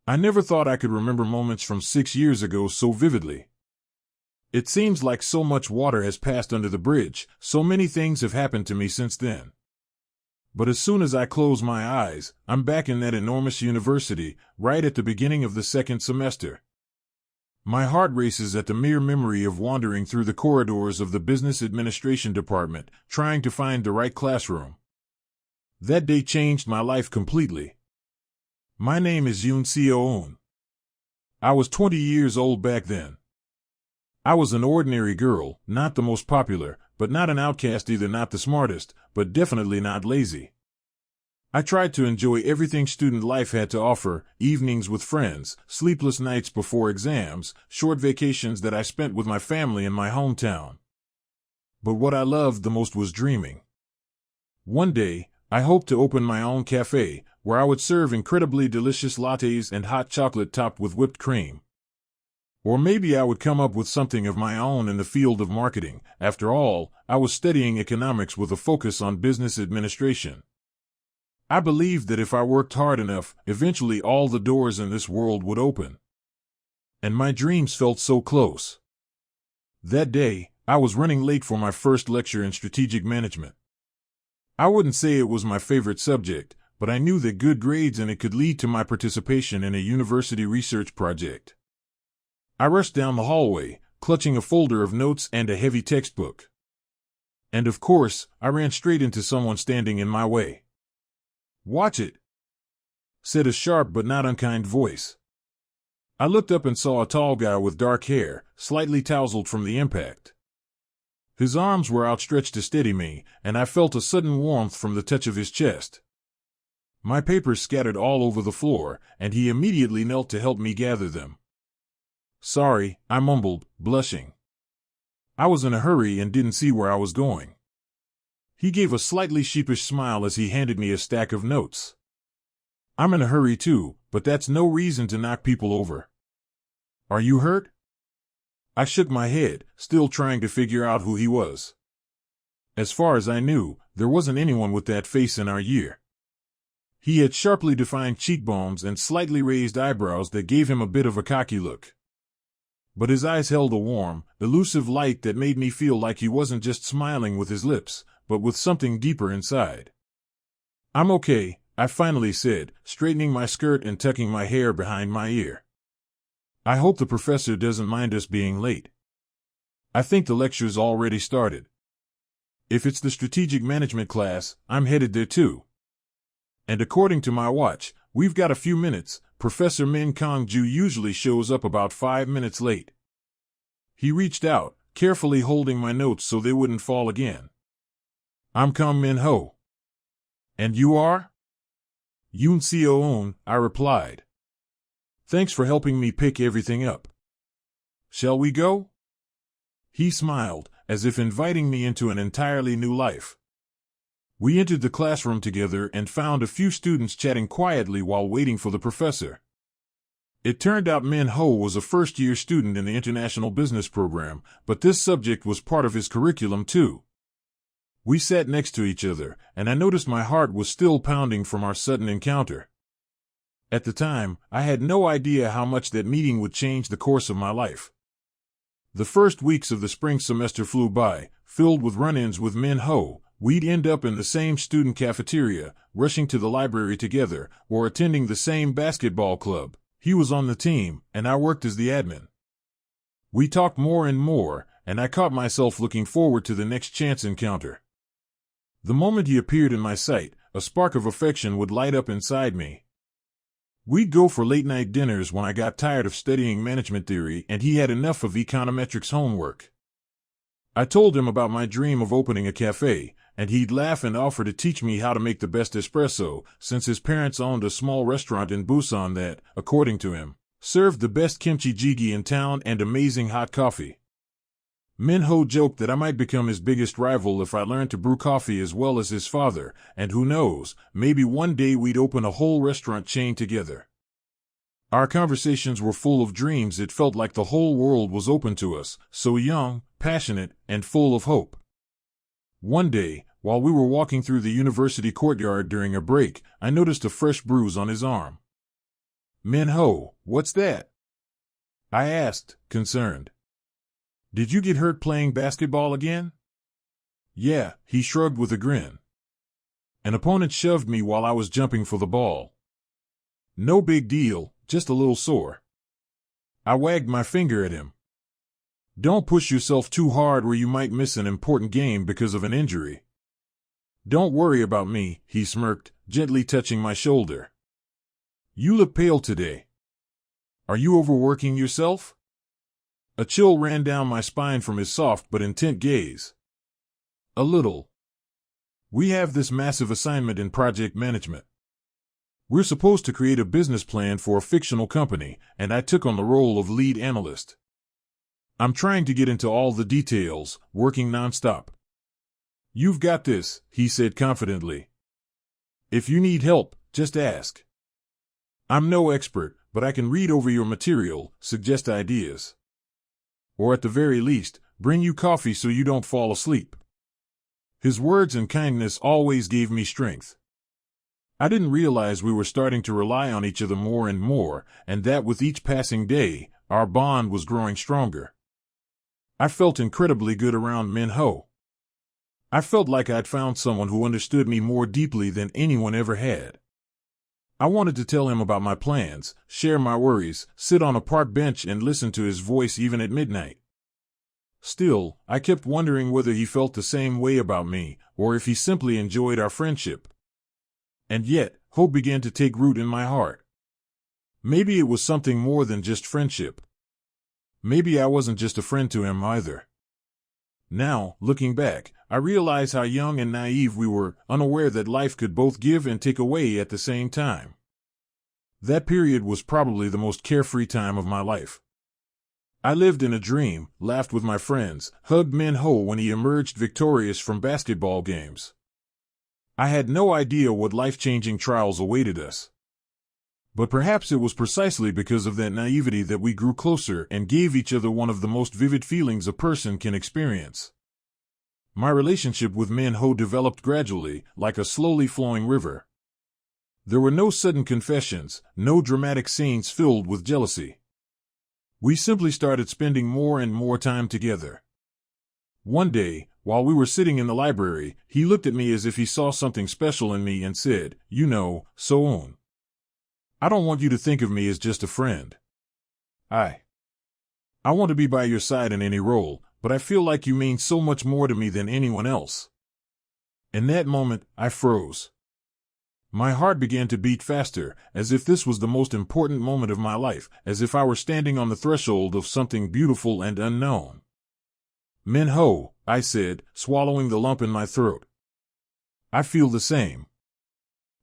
I never thought I could remember moments from 6 years ago so vividly. It seems like so much water has passed under the bridge, so many things have happened to me since then. But as soon as I close my eyes, I'm back in that enormous university, right at the beginning of the second semester. My heart races at the mere memory of wandering through the corridors of the business administration department, trying to find the right classroom. That day changed my life completely. My name is Yoon Seo-eun. I was 20 years old back then. I was an ordinary girl, not the most popular, but not an outcast either, not the smartest, but definitely not lazy. I tried to enjoy everything student life had to offer: evenings with friends, sleepless nights before exams, short vacations that I spent with my family in my hometown. But what I loved the most was dreaming. One day, I hoped to open my own cafe, where I would serve incredibly delicious lattes and hot chocolate topped with whipped cream. Or maybe I would come up with something of my own in the field of marketing. After all, I was studying economics with a focus on business administration. I believed that if I worked hard enough, eventually all the doors in this world would open. And my dreams felt so close. That day, I was running late for my first lecture in strategic management. I wouldn't say it was my favorite subject, but I knew that good grades in it could lead to my participation in a university research project. I rushed down the hallway, clutching a folder of notes and a heavy textbook. And of course, I ran straight into someone standing in my way. "Watch it," said a sharp but not unkind voice. I looked up and saw a tall guy with dark hair, slightly tousled from the impact. His arms were outstretched to steady me, and I felt a sudden warmth from the touch of his chest. My papers scattered all over the floor, and he immediately knelt to help me gather them. "Sorry," I mumbled, blushing. I was in a hurry and didn't see where I was going. He gave a slightly sheepish smile as he handed me a stack of notes. "I'm in a hurry too, but that's no reason to knock people over. Are you hurt?" I shook my head, still trying to figure out who he was. As far as I knew, there wasn't anyone with that face in our year. He had sharply defined cheekbones and slightly raised eyebrows that gave him a bit of a cocky look. But his eyes held a warm, elusive light that made me feel like he wasn't just smiling with his lips, but with something deeper inside. "I'm okay," I finally said, straightening my skirt and tucking my hair behind my ear. "I hope the professor doesn't mind us being late. I think the lecture's already started. If it's the strategic management class, I'm headed there too. And according to my watch, we've got a few minutes. Professor Min Kong-ju usually shows up about 5 minutes late." He reached out, carefully holding my notes so they wouldn't fall again. "I'm Kang Min-ho." "And you are?" "Yoon Seo-eun," I replied. "Thanks for helping me pick everything up. Shall we go?" He smiled, as if inviting me into an entirely new life. We entered the classroom together and found a few students chatting quietly while waiting for the professor. It turned out Min-ho was a first-year student in the international business program, but this subject was part of his curriculum too. We sat next to each other, and I noticed my heart was still pounding from our sudden encounter. At the time, I had no idea how much that meeting would change the course of my life. The first weeks of the spring semester flew by, filled with run-ins with Min-ho. We'd end up in the same student cafeteria, rushing to the library together, or attending the same basketball club. He was on the team, and I worked as the admin. We talked more and more, and I caught myself looking forward to the next chance encounter. The moment he appeared in my sight, a spark of affection would light up inside me. We'd go for late-night dinners when I got tired of studying management theory and he had enough of econometrics homework. I told him about my dream of opening a cafe, and he'd laugh and offer to teach me how to make the best espresso, since his parents owned a small restaurant in Busan that, according to him, served the best kimchi jjigae in town and amazing hot coffee. Min-ho joked that I might become his biggest rival if I learned to brew coffee as well as his father, and who knows, maybe one day we'd open a whole restaurant chain together. Our conversations were full of dreams. It felt like the whole world was open to us, so young, passionate, and full of hope. One day, while we were walking through the university courtyard during a break, I noticed a fresh bruise on his arm. Min-ho, what's that? I asked, concerned. Did you get hurt playing basketball again? Yeah, he shrugged with a grin. An opponent shoved me while I was jumping for the ball. No big deal, just a little sore. I wagged my finger at him. Don't push yourself too hard or you might miss an important game because of an injury. Don't worry about me, he smirked, gently touching my shoulder. You look pale today. Are you overworking yourself? A chill ran down my spine from his soft but intent gaze. A little. We have this massive assignment in project management. We're supposed to create a business plan for a fictional company, and I took on the role of lead analyst. I'm trying to get into all the details, working nonstop. You've got this, he said confidently. If you need help, just ask. I'm no expert, but I can read over your material, suggest ideas. Or at the very least, bring you coffee so you don't fall asleep. His words and kindness always gave me strength. I didn't realize we were starting to rely on each other more and more, and that with each passing day, our bond was growing stronger. I felt incredibly good around Min-ho. I felt like I'd found someone who understood me more deeply than anyone ever had. I wanted to tell him about my plans, share my worries, sit on a park bench and listen to his voice even at midnight. Still, I kept wondering whether he felt the same way about me, or if he simply enjoyed our friendship. And yet, hope began to take root in my heart. Maybe it was something more than just friendship. Maybe I wasn't just a friend to him either. Now, looking back, I realize how young and naive we were, unaware that life could both give and take away at the same time. That period was probably the most carefree time of my life. I lived in a dream, laughed with my friends, hugged Min-ho when he emerged victorious from basketball games. I had no idea what life-changing trials awaited us. But perhaps it was precisely because of that naivety that we grew closer and gave each other one of the most vivid feelings a person can experience. My relationship with Min-ho developed gradually, like a slowly flowing river. There were no sudden confessions, no dramatic scenes filled with jealousy. We simply started spending more and more time together. One day, while we were sitting in the library, he looked at me as if he saw something special in me and said, "You know, So-un, I don't want you to think of me as just a friend. I want to be by your side in any role, but I feel like you mean so much more to me than anyone else." In that moment, I froze. My heart began to beat faster, as if this was the most important moment of my life, as if I were standing on the threshold of something beautiful and unknown. "Min-ho," I said, swallowing the lump in my throat. "I feel the same.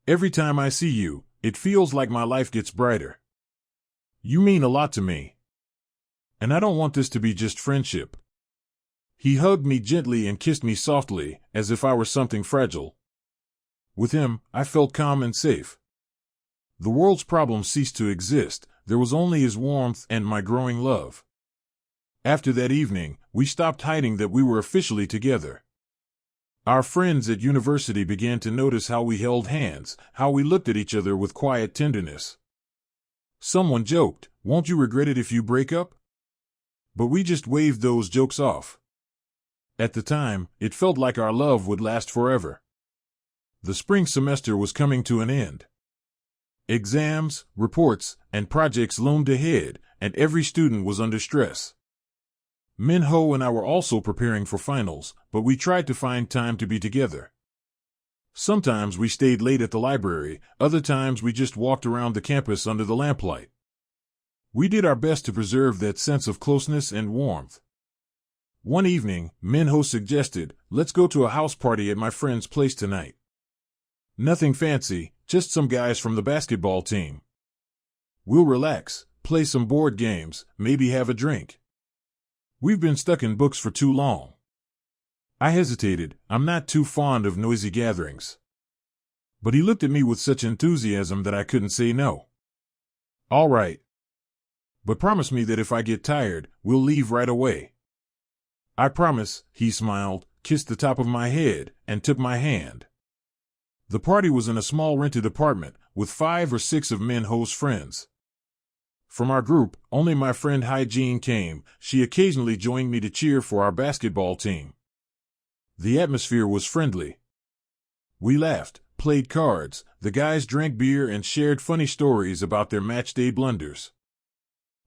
Every time I see you, it feels like my life gets brighter. You mean a lot to me. And I don't want this to be just friendship." He hugged me gently and kissed me softly, as if I were something fragile. With him, I felt calm and safe. The world's problems ceased to exist. There was only his warmth and my growing love. After that evening, we stopped hiding that we were officially together. Our friends at university began to notice how we held hands, how we looked at each other with quiet tenderness. Someone joked, "Won't you regret it if you break up?" But we just waved those jokes off. At the time, it felt like our love would last forever. The spring semester was coming to an end. Exams, reports, and projects loomed ahead, and every student was under stress. Min-ho and I were also preparing for finals, but we tried to find time to be together. Sometimes we stayed late at the library, other times we just walked around the campus under the lamplight. We did our best to preserve that sense of closeness and warmth. One evening, Min-ho suggested, "Let's go to a house party at my friend's place tonight. Nothing fancy, just some guys from the basketball team. We'll relax, play some board games, maybe have a drink. We've been stuck in books for too long." I hesitated. I'm not too fond of noisy gatherings. But he looked at me with such enthusiasm that I couldn't say no. "All right. But promise me that if I get tired, we'll leave right away." "I promise," he smiled, kissed the top of my head, and took my hand. The party was in a small rented apartment, with 5 or 6 of Min-ho's friends. From our group, only my friend Hygiene came. She occasionally joined me to cheer for our basketball team. The atmosphere was friendly. We laughed, played cards, the guys drank beer and shared funny stories about their matchday blunders.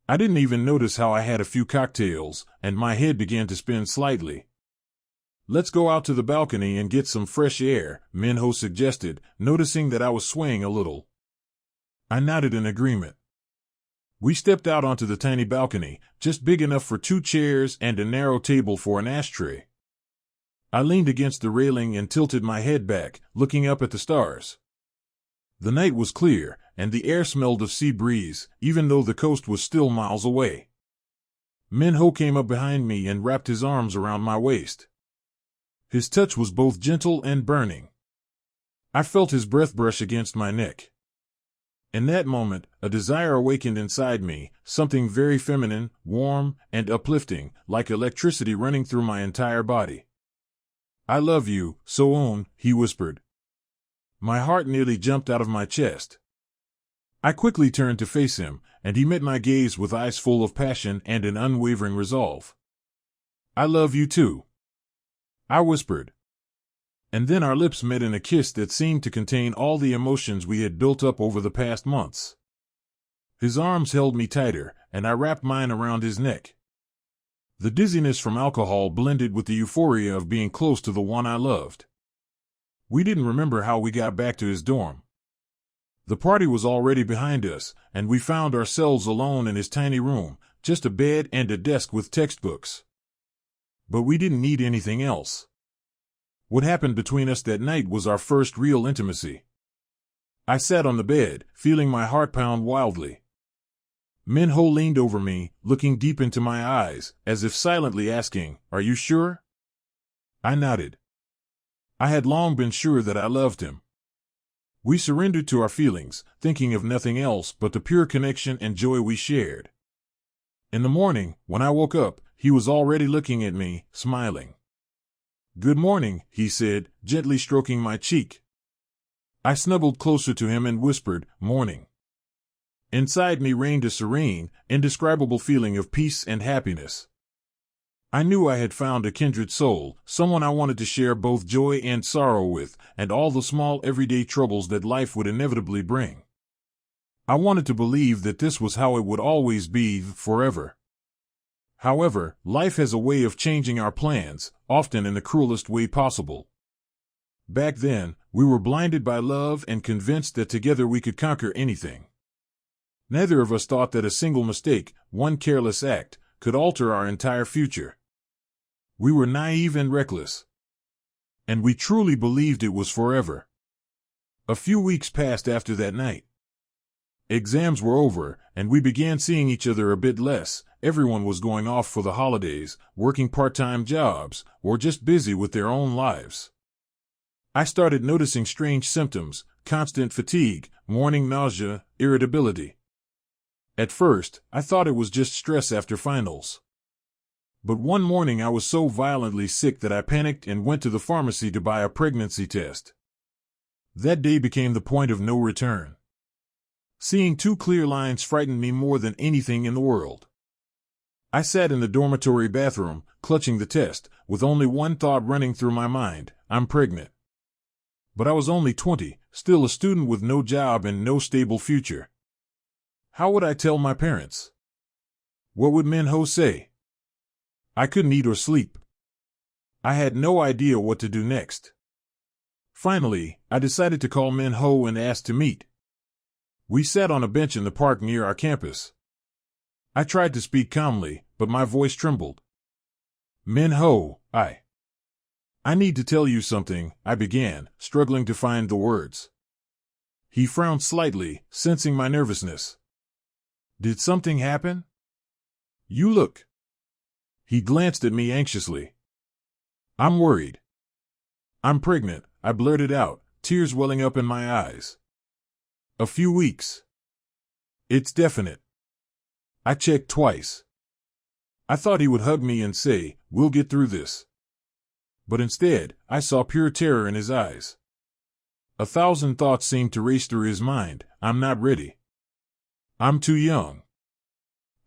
I didn't even notice how I had a few cocktails, and my head began to spin slightly. "Let's go out to the balcony and get some fresh air," Minho suggested, noticing that I was swaying a little. I nodded in agreement. We stepped out onto the tiny balcony, just big enough for 2 chairs and a narrow table for an ashtray. I leaned against the railing and tilted my head back, looking up at the stars. The night was clear, and the air smelled of sea breeze, even though the coast was still miles away. Minho came up behind me and wrapped his arms around my waist. His touch was both gentle and burning. I felt his breath brush against my neck. In that moment, a desire awakened inside me, something very feminine, warm, and uplifting, like electricity running through my entire body. "I love you, Soon," he whispered. My heart nearly jumped out of my chest. I quickly turned to face him, and he met my gaze with eyes full of passion and an unwavering resolve. "I love you too," I whispered. And then our lips met in a kiss that seemed to contain all the emotions we had built up over the past months. His arms held me tighter, and I wrapped mine around his neck. The dizziness from alcohol blended with the euphoria of being close to the one I loved. We didn't remember how we got back to his dorm. The party was already behind us, and we found ourselves alone in his tiny room, just a bed and a desk with textbooks. But we didn't need anything else. What happened between us that night was our first real intimacy. I sat on the bed, feeling my heart pound wildly. Minho leaned over me, looking deep into my eyes, as if silently asking, "Are you sure?" I nodded. I had long been sure that I loved him. We surrendered to our feelings, thinking of nothing else but the pure connection and joy we shared. In the morning, when I woke up, he was already looking at me, smiling. "Good morning," he said, gently stroking my cheek. I snuggled closer to him and whispered, "Morning." Inside me reigned a serene, indescribable feeling of peace and happiness. I knew I had found a kindred soul, someone I wanted to share both joy and sorrow with, and all the small everyday troubles that life would inevitably bring. I wanted to believe that this was how it would always be, forever. However, life has a way of changing our plans, often in the cruelest way possible. Back then, we were blinded by love and convinced that together we could conquer anything. Neither of us thought that a single mistake, one careless act, could alter our entire future. We were naive and reckless. And we truly believed it was forever. A few weeks passed after that night. Exams were over, and we began seeing each other a bit less. Everyone was going off for the holidays, working part-time jobs, or just busy with their own lives. I started noticing strange symptoms: constant fatigue, morning nausea, irritability. At first, I thought it was just stress after finals. But one morning I was so violently sick that I panicked and went to the pharmacy to buy a pregnancy test. That day became the point of no return. Seeing 2 clear lines frightened me more than anything in the world. I sat in the dormitory bathroom, clutching the test, with only one thought running through my mind: I'm pregnant. But I was only 20, still a student with no job and no stable future. How would I tell my parents? What would Minho say? I couldn't eat or sleep. I had no idea what to do next. Finally, I decided to call Minho and ask to meet. We sat on a bench in the park near our campus. I tried to speak calmly, but my voice trembled. "Minho, I need to tell you something," I began, struggling to find the words. He frowned slightly, sensing my nervousness. "Did something happen? You look..." He glanced at me anxiously. "I'm worried. I'm pregnant," I blurted out, tears welling up in my eyes. "A few weeks. It's definite." I checked twice. I thought he would hug me and say, "We'll get through this." But instead, I saw pure terror in his eyes. 1,000 thoughts seemed to race through his mind. I'm not ready. I'm too young.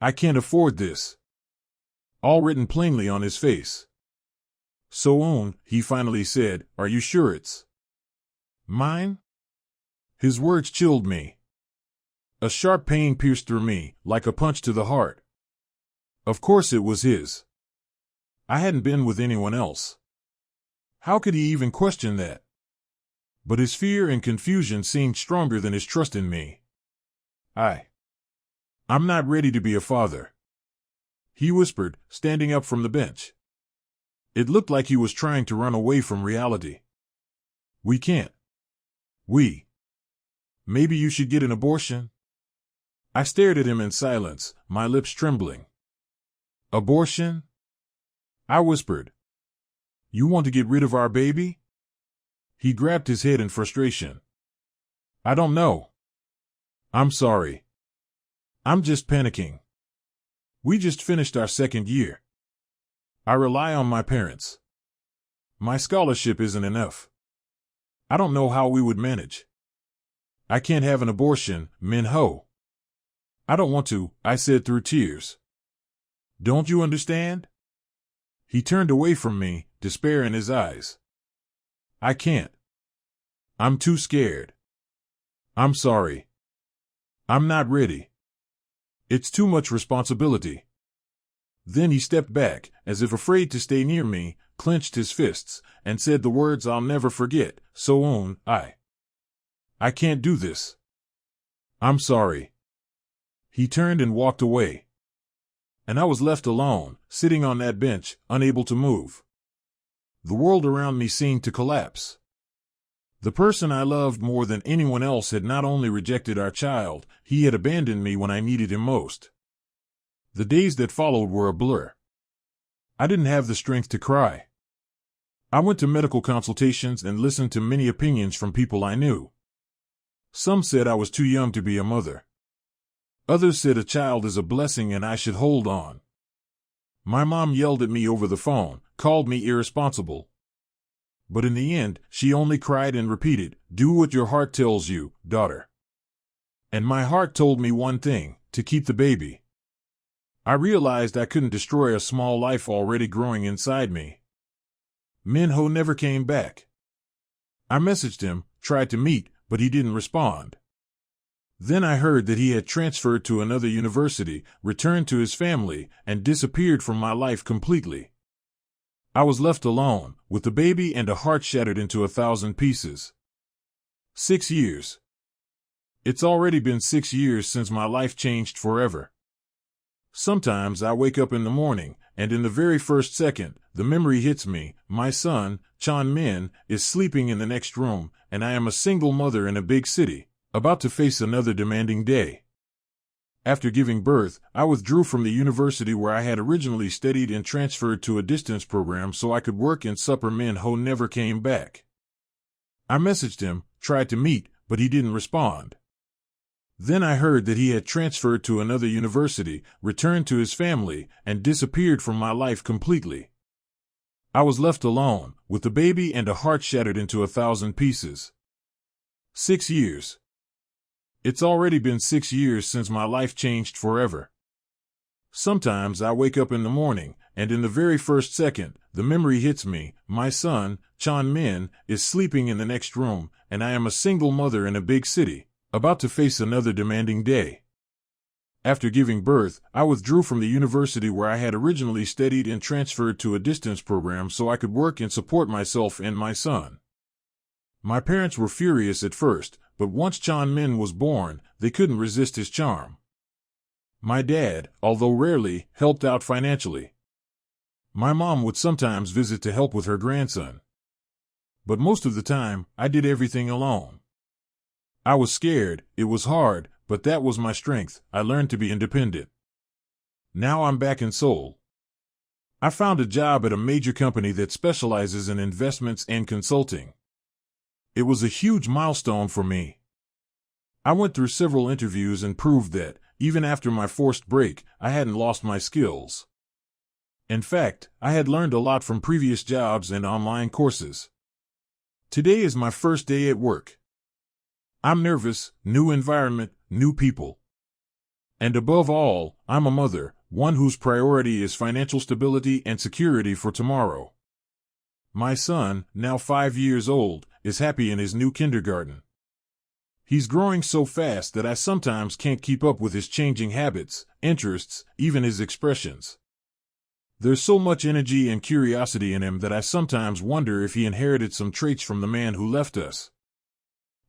I can't afford this. All written plainly on his face. So, he finally said, are you sure it's mine? His words chilled me. A sharp pain pierced through me, like a punch to the heart. Of course it was his. I hadn't been with anyone else. How could he even question that? But his fear and confusion seemed stronger than his trust in me. I'm not ready to be a father, he whispered, standing up from the bench. It looked like he was trying to run away from reality. We can't. Maybe you should get an abortion? I stared at him in silence, my lips trembling. Abortion? I whispered. You want to get rid of our baby? He grabbed his head in frustration. I don't know. I'm sorry. I'm just panicking. We just finished our second year. I rely on my parents. My scholarship isn't enough. I don't know how we would manage. I can't have an abortion, Min-ho. I don't want to, I said through tears. Don't you understand? He turned away from me, despair in his eyes. I can't. I'm too scared. I'm sorry. I'm not ready. It's too much responsibility. Then he stepped back, as if afraid to stay near me, clenched his fists, and said the words I'll never forget, So, I can't do this. I'm sorry. He turned and walked away. And I was left alone, sitting on that bench, unable to move. The world around me seemed to collapse. The person I loved more than anyone else had not only rejected our child, he had abandoned me when I needed him most. The days that followed were a blur. I didn't have the strength to cry. I went to medical consultations and listened to many opinions from people I knew. Some said I was too young to be a mother. Others said a child is a blessing and I should hold on. My mom yelled at me over the phone, called me irresponsible. But in the end, she only cried and repeated, do what your heart tells you, daughter. And my heart told me one thing, to keep the baby. I realized I couldn't destroy a small life already growing inside me. Min-ho never came back. I messaged him, tried to meet, but he didn't respond. Then I heard that he had transferred to another university, returned to his family, and disappeared from my life completely. I was left alone, with the baby and a heart shattered into 1,000 pieces. 6 years. It's already been 6 years since my life changed forever. Sometimes I wake up in the morning, and in the very first second, the memory hits me, my son, Chan-min, is sleeping in the next room, and I am a single mother in a big city, about to face another demanding day. After giving birth, I withdrew from the university where I had originally studied and transferred to a distance program so I could work in supper. Min-ho never came back. I messaged him, tried to meet, but he didn't respond. Then I heard that he had transferred to another university, returned to his family, and disappeared from my life completely. I was left alone, with the baby and a heart shattered into 1,000 pieces. 6 years. It's already been 6 years since my life changed forever. Sometimes I wake up in the morning, and in the very first second, the memory hits me, my son, Chan-min, is sleeping in the next room, and I am a single mother in a big city, about to face another demanding day. After giving birth, I withdrew from the university where I had originally studied and transferred to a distance program so I could work and support myself and my son. My parents were furious at first, but once Chan-min was born, they couldn't resist his charm. My dad, although rarely, helped out financially. My mom would sometimes visit to help with her grandson. But most of the time, I did everything alone. I was scared, it was hard, but that was my strength. I learned to be independent. Now I'm back in Seoul. I found a job at a major company that specializes in investments and consulting. It was a huge milestone for me. I went through several interviews and proved that, even after my forced break, I hadn't lost my skills. In fact, I had learned a lot from previous jobs and online courses. Today is my first day at work. I'm nervous, new environment, new people. And above all, I'm a mother, one whose priority is financial stability and security for tomorrow. My son, now 5 years old, is happy in his new kindergarten. He's growing so fast that I sometimes can't keep up with his changing habits, interests, even his expressions. There's so much energy and curiosity in him that I sometimes wonder if he inherited some traits from the man who left us.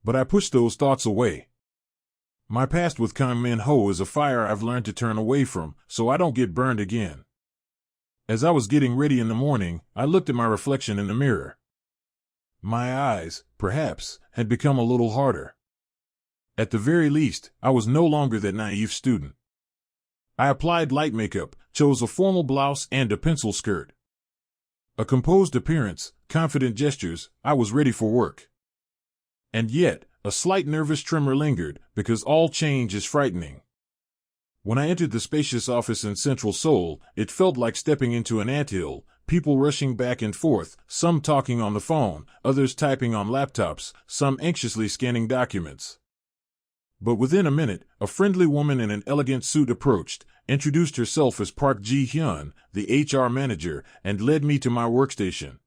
But I push those thoughts away. My past with Kang Min Ho is a fire I've learned to turn away from, so I don't get burned again. As I was getting ready in the morning, I looked at my reflection in the mirror. My eyes, perhaps, had become a little harder. At the very least, I was no longer that naive student. I applied light makeup, chose a formal blouse and a pencil skirt. A composed appearance, confident gestures, I was ready for work. And yet, a slight nervous tremor lingered, because all change is frightening. When I entered the spacious office in Central Seoul, it felt like stepping into an anthill, people rushing back and forth, some talking on the phone, others typing on laptops, some anxiously scanning documents. But within a minute, a friendly woman in an elegant suit approached, introduced herself as Park Ji-hyun, the HR manager, and led me to my workstation.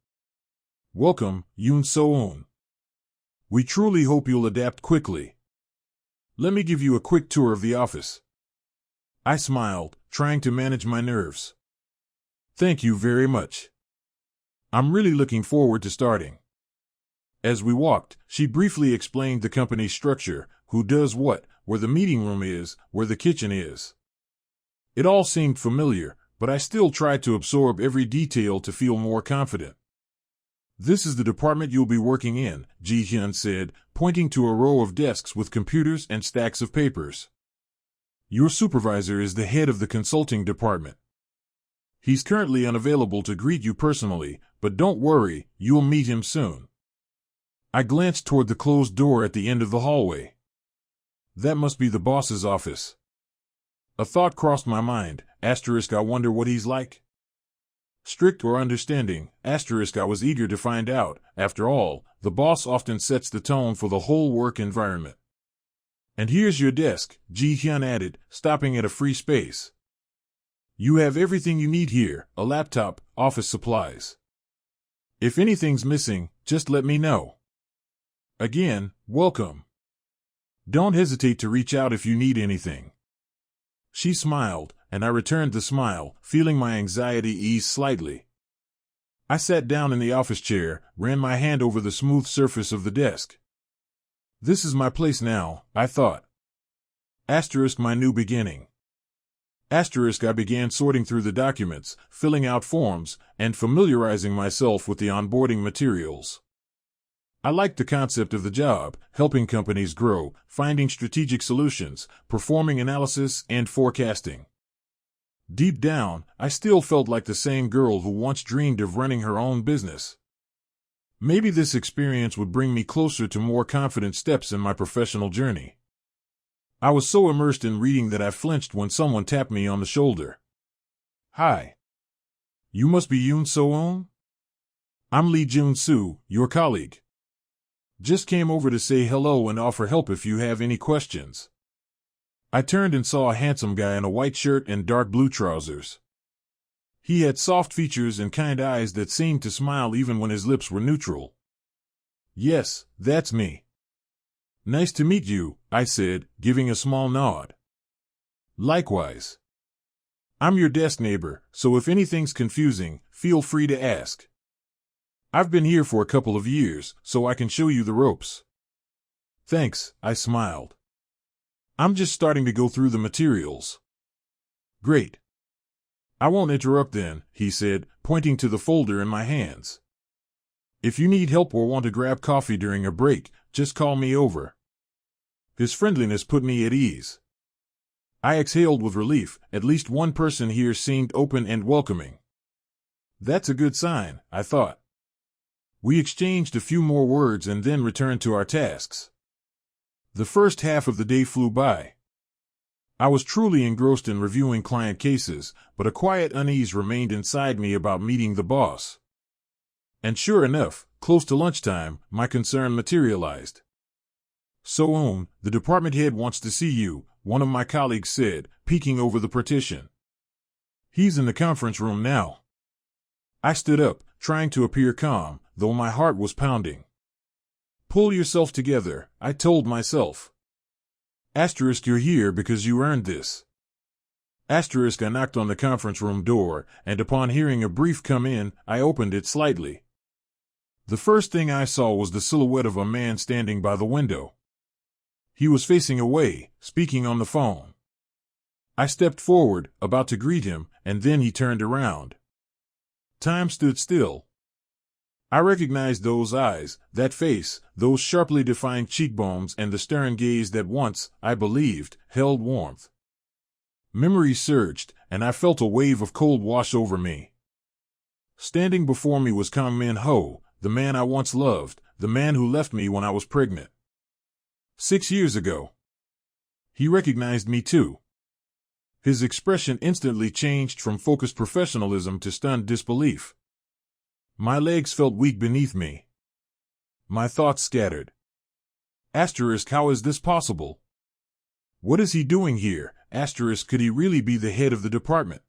"Welcome, Yoon So-eun. We truly hope you'll adapt quickly. Let me give you a quick tour of the office." I smiled, trying to manage my nerves. "Thank you very much. I'm really looking forward to starting." As we walked, she briefly explained the company's structure, who does what, where the meeting room is, where the kitchen is. It all seemed familiar, but I still tried to absorb every detail to feel more confident. "This is the department you'll be working in," Ji-hyun said, pointing to a row of desks with computers and stacks of papers. "Your supervisor is the head of the consulting department. He's currently unavailable to greet you personally, but don't worry, you'll meet him soon." I glanced toward the closed door at the end of the hallway. That must be the boss's office. A thought crossed my mind, I wonder what he's like? Strict or understanding, I was eager to find out. After all, the boss often sets the tone for the whole work environment. "And here's your desk," Ji-hyun added, stopping at a free space. "You have everything you need here, a laptop, office supplies. If anything's missing, just let me know. Again, welcome. Don't hesitate to reach out if you need anything." She smiled, and I returned the smile, feeling my anxiety ease slightly. I sat down in the office chair, ran my hand over the smooth surface of the desk. This is my place now, I thought. My new beginning. I began sorting through the documents, filling out forms, and familiarizing myself with the onboarding materials. I liked the concept of the job, helping companies grow, finding strategic solutions, performing analysis, and forecasting. Deep down, I still felt like the same girl who once dreamed of running her own business. Maybe this experience would bring me closer to more confident steps in my professional journey. I was so immersed in reading that I flinched when someone tapped me on the shoulder. "Hi. You must be Yoon So-eun? I'm Lee Jun-soo, your colleague. Just came over to say hello and offer help if you have any questions." I turned and saw a handsome guy in a white shirt and dark blue trousers. He had soft features and kind eyes that seemed to smile even when his lips were neutral. "Yes, that's me." "Nice to meet you," I said, giving a small nod. "Likewise. I'm your desk neighbor, so if anything's confusing, feel free to ask. I've been here for a couple of years, so I can show you the ropes." "Thanks," I smiled. "I'm just starting to go through the materials." "Great. I won't interrupt then," he said, pointing to the folder in my hands. "If you need help or want to grab coffee during a break, just call me over." His friendliness put me at ease. I exhaled with relief. At least one person here seemed open and welcoming. That's a good sign, I thought. We exchanged a few more words and then returned to our tasks. The first half of the day flew by. I was truly engrossed in reviewing client cases, but a quiet unease remained inside me about meeting the boss. And sure enough, close to lunchtime, my concern materialized. "So-eun, the department head wants to see you," one of my colleagues said, peeking over the partition. He's in the conference room now. I stood up, trying to appear calm, though my heart was pounding. Pull yourself together, I told myself. Asterisk, you're here because you earned this. Asterisk, I knocked on the conference room door, and upon hearing a brief come in, I opened it slightly. The first thing I saw was the silhouette of a man standing by the window. He was facing away, speaking on the phone. I stepped forward, about to greet him, and then he turned around. Time stood still. I recognized those eyes, that face, those sharply defined cheekbones, and the stern gaze that once, I believed, held warmth. Memories surged, and I felt a wave of cold wash over me. Standing before me was Kang Min-ho, the man I once loved, the man who left me when I was pregnant. 6 years ago. He recognized me too. His expression instantly changed from focused professionalism to stunned disbelief. My legs felt weak beneath me. My thoughts scattered. Asterisk, how is this possible? What is he doing here? Asterisk, could he really be the head of the department?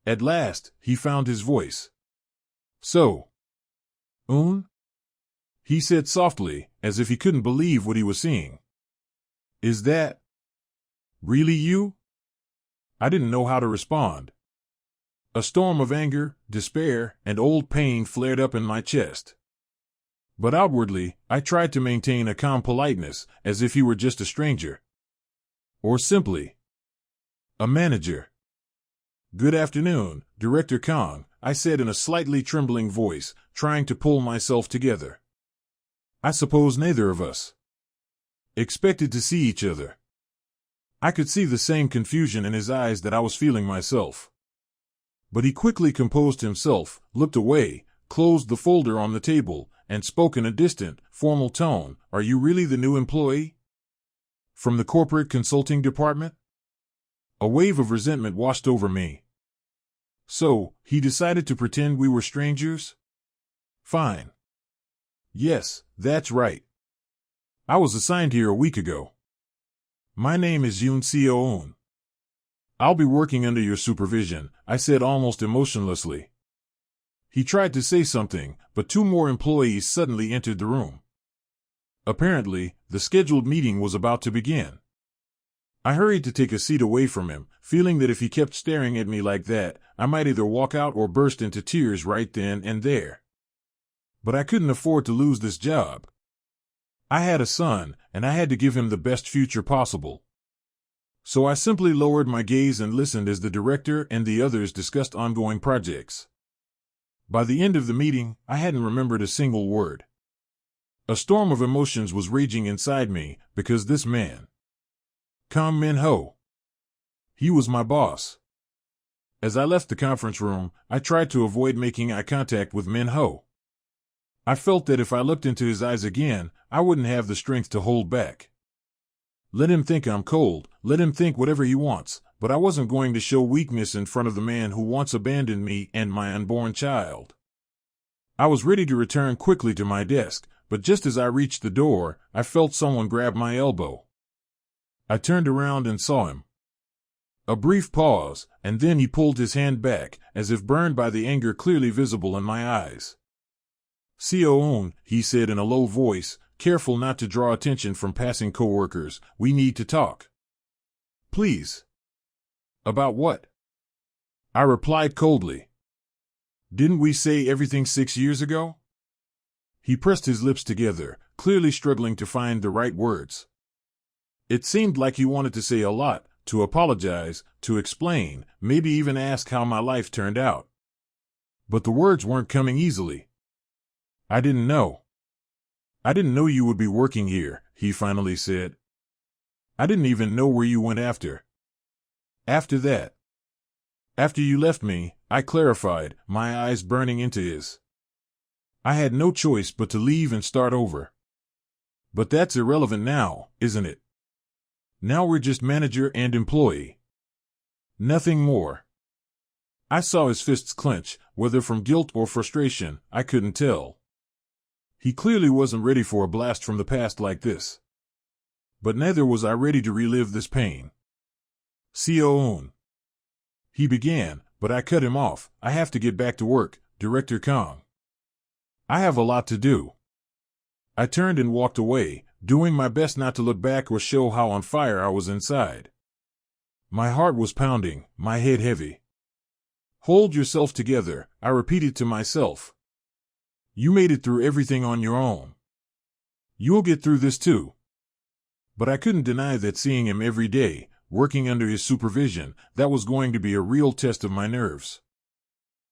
At last, he found his voice. So, he said softly, as if he couldn't believe what he was seeing. Is that really you? I didn't know how to respond. A storm of anger, despair, and old pain flared up in my chest. But outwardly, I tried to maintain a calm politeness, as if he were just a stranger. Or simply a manager. Good afternoon, Director Kang, I said in a slightly trembling voice, trying to pull myself together. I suppose neither of us expected to see each other. I could see the same confusion in his eyes that I was feeling myself. But he quickly composed himself, looked away, closed the folder on the table, and spoke in a distant, formal tone. Are you really the new employee? From the corporate consulting department? A wave of resentment washed over me. So, he decided to pretend we were strangers? Fine. Yes, that's right. I was assigned here a week ago. My name is Yoon Seo-eun. I'll be working under your supervision, I said almost emotionlessly. He tried to say something, but 2 more employees suddenly entered the room. Apparently, the scheduled meeting was about to begin. I hurried to take a seat away from him, feeling that if he kept staring at me like that, I might either walk out or burst into tears right then and there. But I couldn't afford to lose this job. I had a son, and I had to give him the best future possible. So I simply lowered my gaze and listened as the director and the others discussed ongoing projects. By the end of the meeting, I hadn't remembered a single word. A storm of emotions was raging inside me, because this man, Kang Min-ho, he was my boss. As I left the conference room, I tried to avoid making eye contact with Min-ho. I felt that if I looked into his eyes again, I wouldn't have the strength to hold back. Let him think I'm cold, let him think whatever he wants, but I wasn't going to show weakness in front of the man who once abandoned me and my unborn child. I was ready to return quickly to my desk, but just as I reached the door, I felt someone grab my elbow. I turned around and saw him. A brief pause, and then he pulled his hand back, as if burned by the anger clearly visible in my eyes. Seo-eun, he said in a low voice, careful not to draw attention from passing coworkers, we need to talk. Please. About what? I replied coldly. Didn't we say everything 6 years ago? He pressed his lips together, clearly struggling to find the right words. It seemed like he wanted to say a lot, to apologize, to explain, maybe even ask how my life turned out. But the words weren't coming easily. I didn't know. I didn't know you would be working here, he finally said. I didn't even know where you went after. After that. After you left me, I clarified, my eyes burning into his. I had no choice but to leave and start over. But that's irrelevant now, isn't it? Now we're just manager and employee. Nothing more. I saw his fists clench, whether from guilt or frustration, I couldn't tell. He clearly wasn't ready for a blast from the past like this. But neither was I ready to relive this pain. "Coon," he began, but I cut him off. "I have to get back to work, Director Kong. I have a lot to do." I turned and walked away, doing my best not to look back or show how on fire I was inside. My heart was pounding, my head heavy. "Hold yourself together," I repeated to myself. "You made it through everything on your own. You'll get through this too." But I couldn't deny that seeing him every day, working under his supervision, that was going to be a real test of my nerves.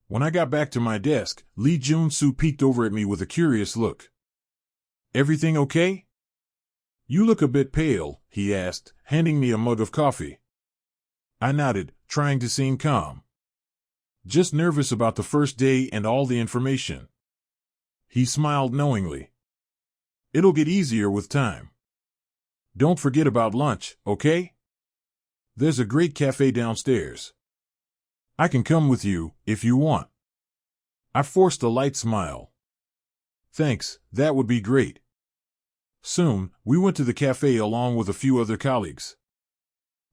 When I got back to my desk, Lee Jun-soo peeked over at me with a curious look. "Everything okay?" "You look a bit pale," he asked, handing me a mug of coffee. I nodded, trying to seem calm. "Just nervous about the first day and all the information." He smiled knowingly. "It'll get easier with time. Don't forget about lunch, okay? There's a great cafe downstairs. I can come with you, if you want." I forced a light smile. "Thanks, that would be great." Soon, we went to the cafe along with a few other colleagues.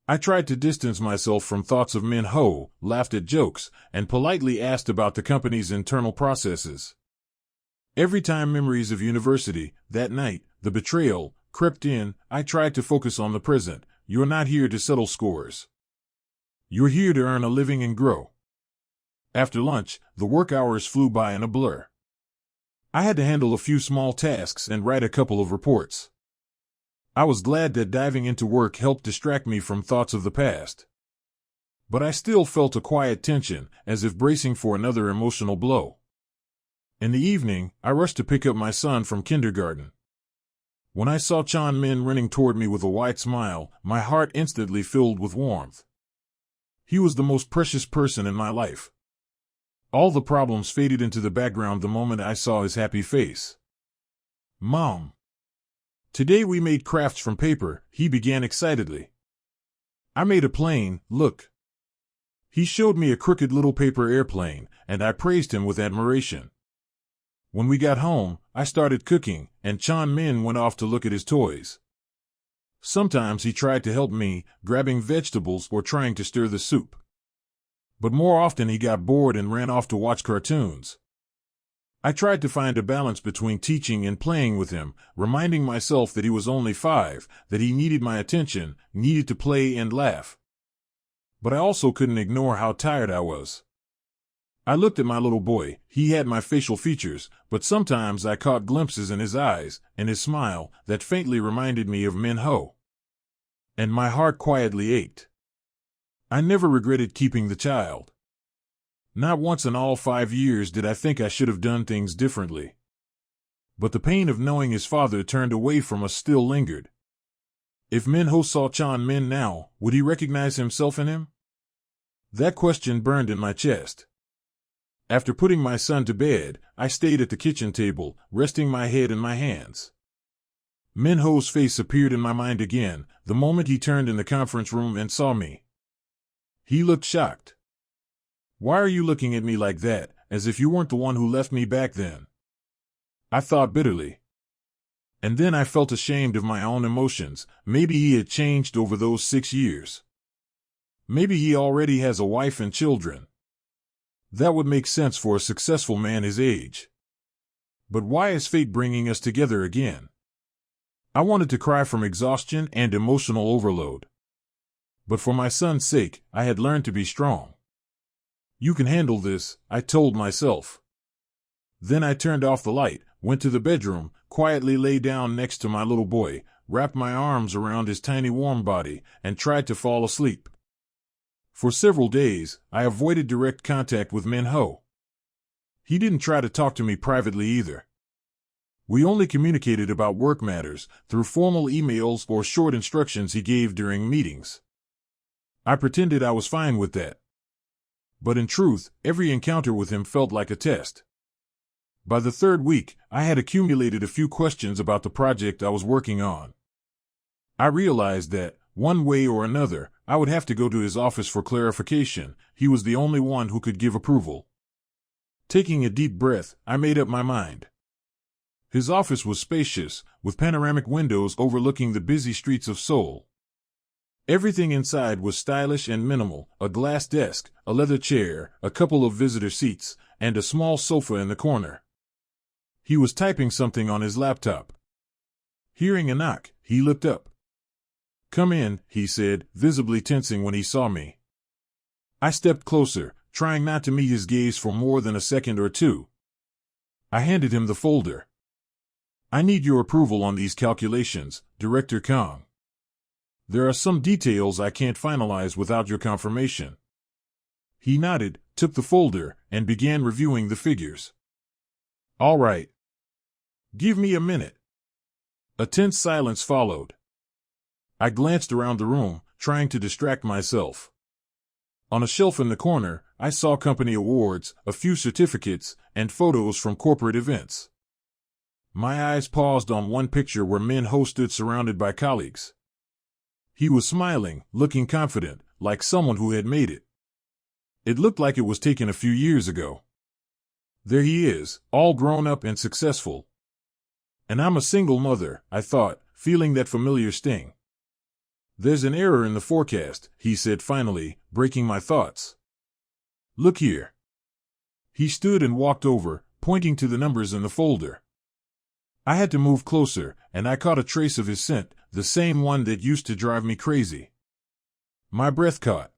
I tried to distance myself from thoughts of Min-ho, laughed at jokes, and politely asked about the company's internal processes. Every time memories of university, that night, the betrayal, crept in, I tried to focus on the present. "You're not here to settle scores. You're here to earn a living and grow." After lunch, the work hours flew by in a blur. I had to handle a few small tasks and write a couple of reports. I was glad that diving into work helped distract me from thoughts of the past. But I still felt a quiet tension, as if bracing for another emotional blow. In the evening, I rushed to pick up my son from kindergarten. When I saw Chan Min running toward me with a wide smile, my heart instantly filled with warmth. He was the most precious person in my life. All the problems faded into the background the moment I saw his happy face. "Mom, today we made crafts from paper," he began excitedly. "I made a plane, look." He showed me a crooked little paper airplane, and I praised him with admiration. When we got home, I started cooking, and Chan Min went off to look at his toys. Sometimes he tried to help me, grabbing vegetables or trying to stir the soup. But more often he got bored and ran off to watch cartoons. I tried to find a balance between teaching and playing with him, reminding myself that he was only 5, that he needed my attention, needed to play and laugh. But I also couldn't ignore how tired I was. I looked at my little boy. He had my facial features, but sometimes I caught glimpses in his eyes and his smile that faintly reminded me of Min-ho. And my heart quietly ached. I never regretted keeping the child. Not once in all 5 years did I think I should have done things differently. But the pain of knowing his father turned away from us still lingered. If Min-ho saw Chan Min now, would he recognize himself in him? That question burned in my chest. After putting my son to bed, I stayed at the kitchen table, resting my head in my hands. Min-ho's face appeared in my mind again, the moment he turned in the conference room and saw me. He looked shocked. "Why are you looking at me like that, as if you weren't the one who left me back then?" I thought bitterly. And then I felt ashamed of my own emotions. Maybe he had changed over those 6 years. Maybe he already has a wife and children. That would make sense for a successful man his age. But why is fate bringing us together again? I wanted to cry from exhaustion and emotional overload. But for my son's sake, I had learned to be strong. "You can handle this," I told myself. Then I turned off the light, went to the bedroom, quietly lay down next to my little boy, wrapped my arms around his tiny warm body, and tried to fall asleep. For several days, I avoided direct contact with Min-ho. He didn't try to talk to me privately either. We only communicated about work matters, through formal emails or short instructions he gave during meetings. I pretended I was fine with that. But in truth, every encounter with him felt like a test. By the 3rd week, I had accumulated a few questions about the project I was working on. I realized that, one way or another, I would have to go to his office for clarification. He was the only one who could give approval. Taking a deep breath, I made up my mind. His office was spacious, with panoramic windows overlooking the busy streets of Seoul. Everything inside was stylish and minimal: a glass desk, a leather chair, a couple of visitor seats, and a small sofa in the corner. He was typing something on his laptop. Hearing a knock, he looked up. "Come in," he said, visibly tensing when he saw me. I stepped closer, trying not to meet his gaze for more than a second or two. I handed him the folder. "I need your approval on these calculations, Director Kang. There are some details I can't finalize without your confirmation." He nodded, took the folder, and began reviewing the figures. "All right. Give me a minute." A tense silence followed. I glanced around the room, trying to distract myself. On a shelf in the corner, I saw company awards, a few certificates, and photos from corporate events. My eyes paused on one picture where Min Ho stood surrounded by colleagues. He was smiling, looking confident, like someone who had made it. It looked like it was taken a few years ago. There he is, all grown up and successful. And I'm a single mother, I thought, feeling that familiar sting. "There's an error in the forecast," he said finally, breaking my thoughts. "Look here." He stood and walked over, pointing to the numbers in the folder. I had to move closer, and I caught a trace of his scent, the same one that used to drive me crazy. My breath caught.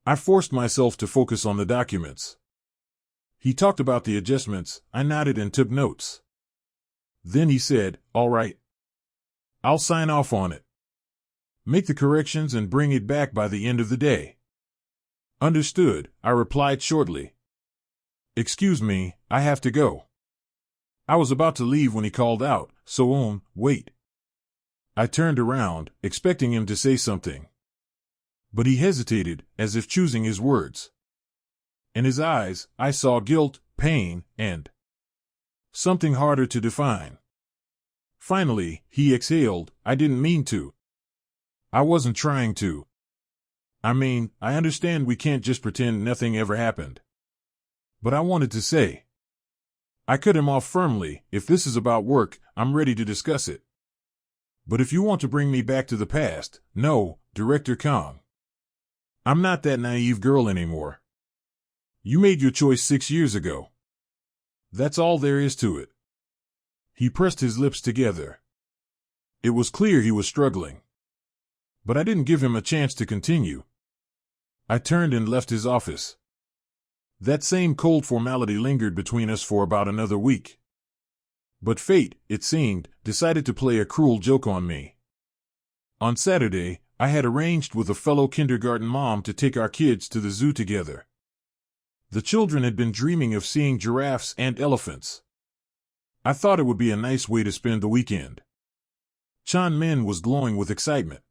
I forced myself to focus on the documents. He talked about the adjustments. I nodded and took notes. Then he said, "All right. I'll sign off on it. Make the corrections and bring it back by the end of the day." "Understood," I replied shortly. "Excuse me, I have to go." I was about to leave when he called out, "Soon, wait." I turned around, expecting him to say something. But he hesitated, as if choosing his words. In his eyes, I saw guilt, pain, and something harder to define. Finally, he exhaled, "I didn't mean to. I wasn't trying to. I mean, I understand we can't just pretend nothing ever happened. But I wanted to say." I cut him off firmly. "If this is about work, I'm ready to discuss it. But if you want to bring me back to the past, no, Director Kang. I'm not that naive girl anymore. You made your choice 6 years ago. That's all there is to it." He pressed his lips together. It was clear he was struggling. But I didn't give him a chance to continue. I turned and left his office. That same cold formality lingered between us for about another week. But fate, it seemed, decided to play a cruel joke on me. On Saturday, I had arranged with a fellow kindergarten mom to take our kids to the zoo together. The children had been dreaming of seeing giraffes and elephants. I thought it would be a nice way to spend the weekend. Chan Min was glowing with excitement.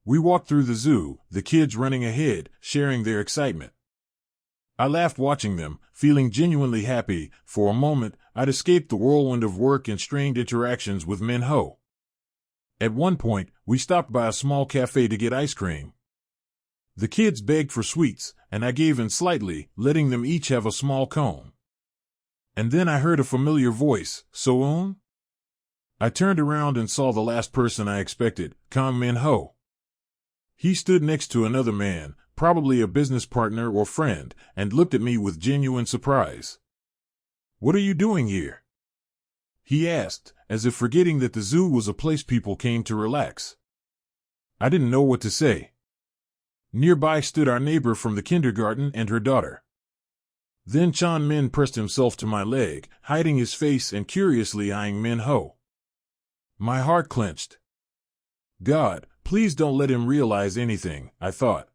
We walked through the zoo, the kids running ahead, sharing their excitement. I laughed watching them, feeling genuinely happy. For a moment, I'd escaped the whirlwind of work and strained interactions with Min Ho. At one point, we stopped by a small cafe to get ice cream. The kids begged for sweets, and I gave in slightly, letting them each have a small cone. And then I heard a familiar voice, "Soon?" I turned around and saw the last person I expected, Kang Min Ho. He stood next to another man, probably a business partner or friend, and looked at me with genuine surprise. "What are you doing here?" he asked, as if forgetting that the zoo was a place people came to relax. I didn't know what to say. Nearby stood our neighbor from the kindergarten and her daughter. Then Chan Min pressed himself to my leg, hiding his face and curiously eyeing Min Ho. My heart clenched. God, please don't let him realize anything, I thought.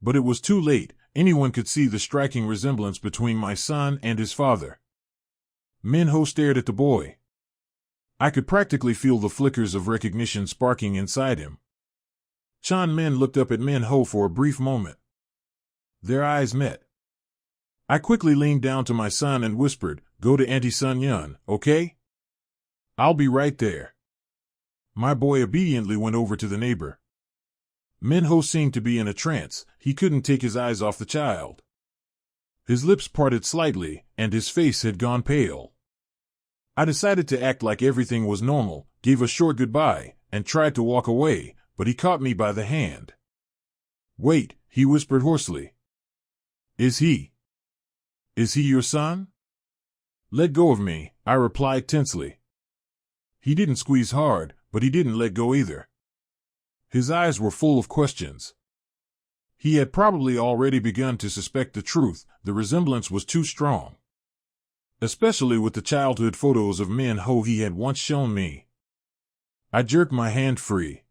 But it was too late. Anyone could see the striking resemblance between my son and his father. Min Ho stared at the boy. I could practically feel the flickers of recognition sparking inside him. Chan Min looked up at Min Ho for a brief moment. Their eyes met. I quickly leaned down to my son and whispered, "Go to Auntie Sun Yun, okay? I'll be right there." My boy obediently went over to the neighbor. Min Ho seemed to be in a trance. He couldn't take his eyes off the child. His lips parted slightly, and his face had gone pale. I decided to act like everything was normal, gave a short goodbye, and tried to walk away, but he caught me by the hand. "Wait," he whispered hoarsely. Is he your son?" "Let go of me," I replied tensely. He didn't squeeze hard, but he didn't let go either. His eyes were full of questions. He had probably already begun to suspect the truth. The resemblance was too strong, especially with the childhood photos of Min Ho he had once shown me. I jerked my hand free.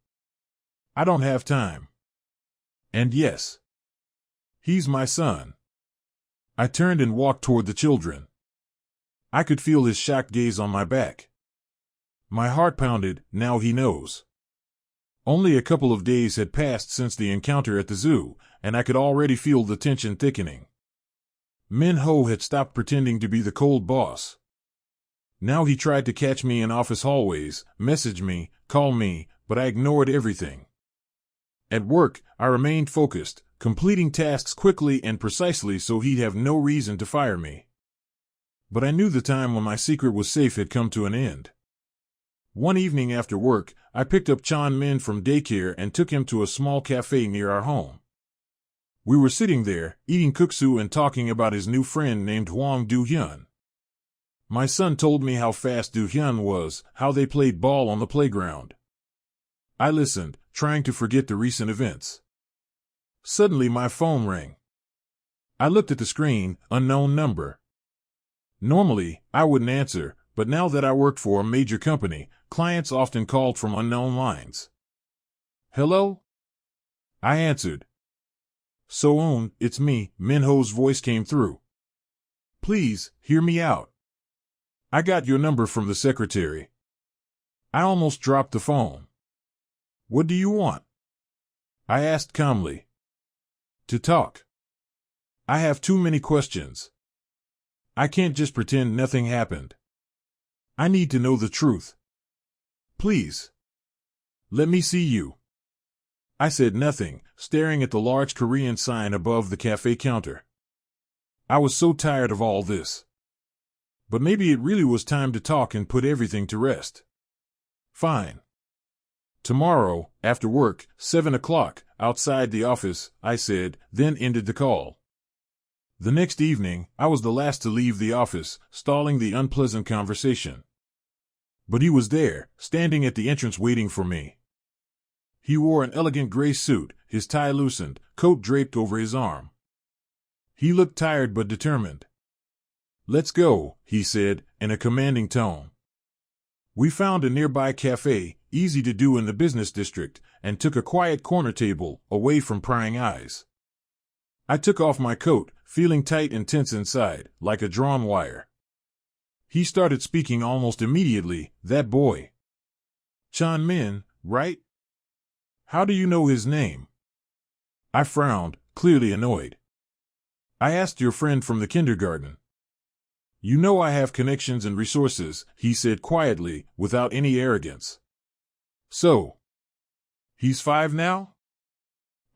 "I don't have time. And yes, he's my son." I turned and walked toward the children. I could feel his shocked gaze on my back. My heart pounded. Now he knows. Only a couple of days had passed since the encounter at the zoo, and I could already feel the tension thickening. Min Ho had stopped pretending to be the cold boss. Now he tried to catch me in office hallways, message me, call me, but I ignored everything. At work, I remained focused, completing tasks quickly and precisely so he'd have no reason to fire me. But I knew the time when my secret was safe had come to an end. One evening after work, I picked up Chan Min from daycare and took him to a small cafe near our home. We were sitting there, eating kuksu and talking about his new friend named Hwang Do-hyun. My son told me how fast Do-hyun was, how they played ball on the playground. I listened, trying to forget the recent events. Suddenly my phone rang. I looked at the screen, unknown number. Normally, I wouldn't answer, but now that I worked for a major company, clients often called from unknown lines. "Hello?" I answered. "So-un, it's me," Min Ho's voice came through. "Please, hear me out. I got your number from the secretary." I almost dropped the phone. "What do you want?" I asked calmly. "To talk. I have too many questions. I can't just pretend nothing happened. I need to know the truth. Please. Let me see you." I said nothing, staring at the large Korean sign above the cafe counter. I was so tired of all this. But maybe it really was time to talk and put everything to rest. "Fine. Tomorrow, after work, 7 o'clock, outside the office," I said, then ended the call. The next evening, I was the last to leave the office, stalling the unpleasant conversation. But he was there, standing at the entrance waiting for me. He wore an elegant gray suit, his tie loosened, coat draped over his arm. He looked tired but determined. "Let's go," he said, in a commanding tone. We found a nearby cafe, easy to do in the business district, and took a quiet corner table, away from prying eyes. I took off my coat, feeling tight and tense inside, like a drawn wire. He started speaking almost immediately. "That boy. Chan Min, right? How do you know his name?" I frowned, clearly annoyed. "I asked your friend from the kindergarten." "You know I have connections and resources," he said quietly, without any arrogance. "So, he's 5 now?"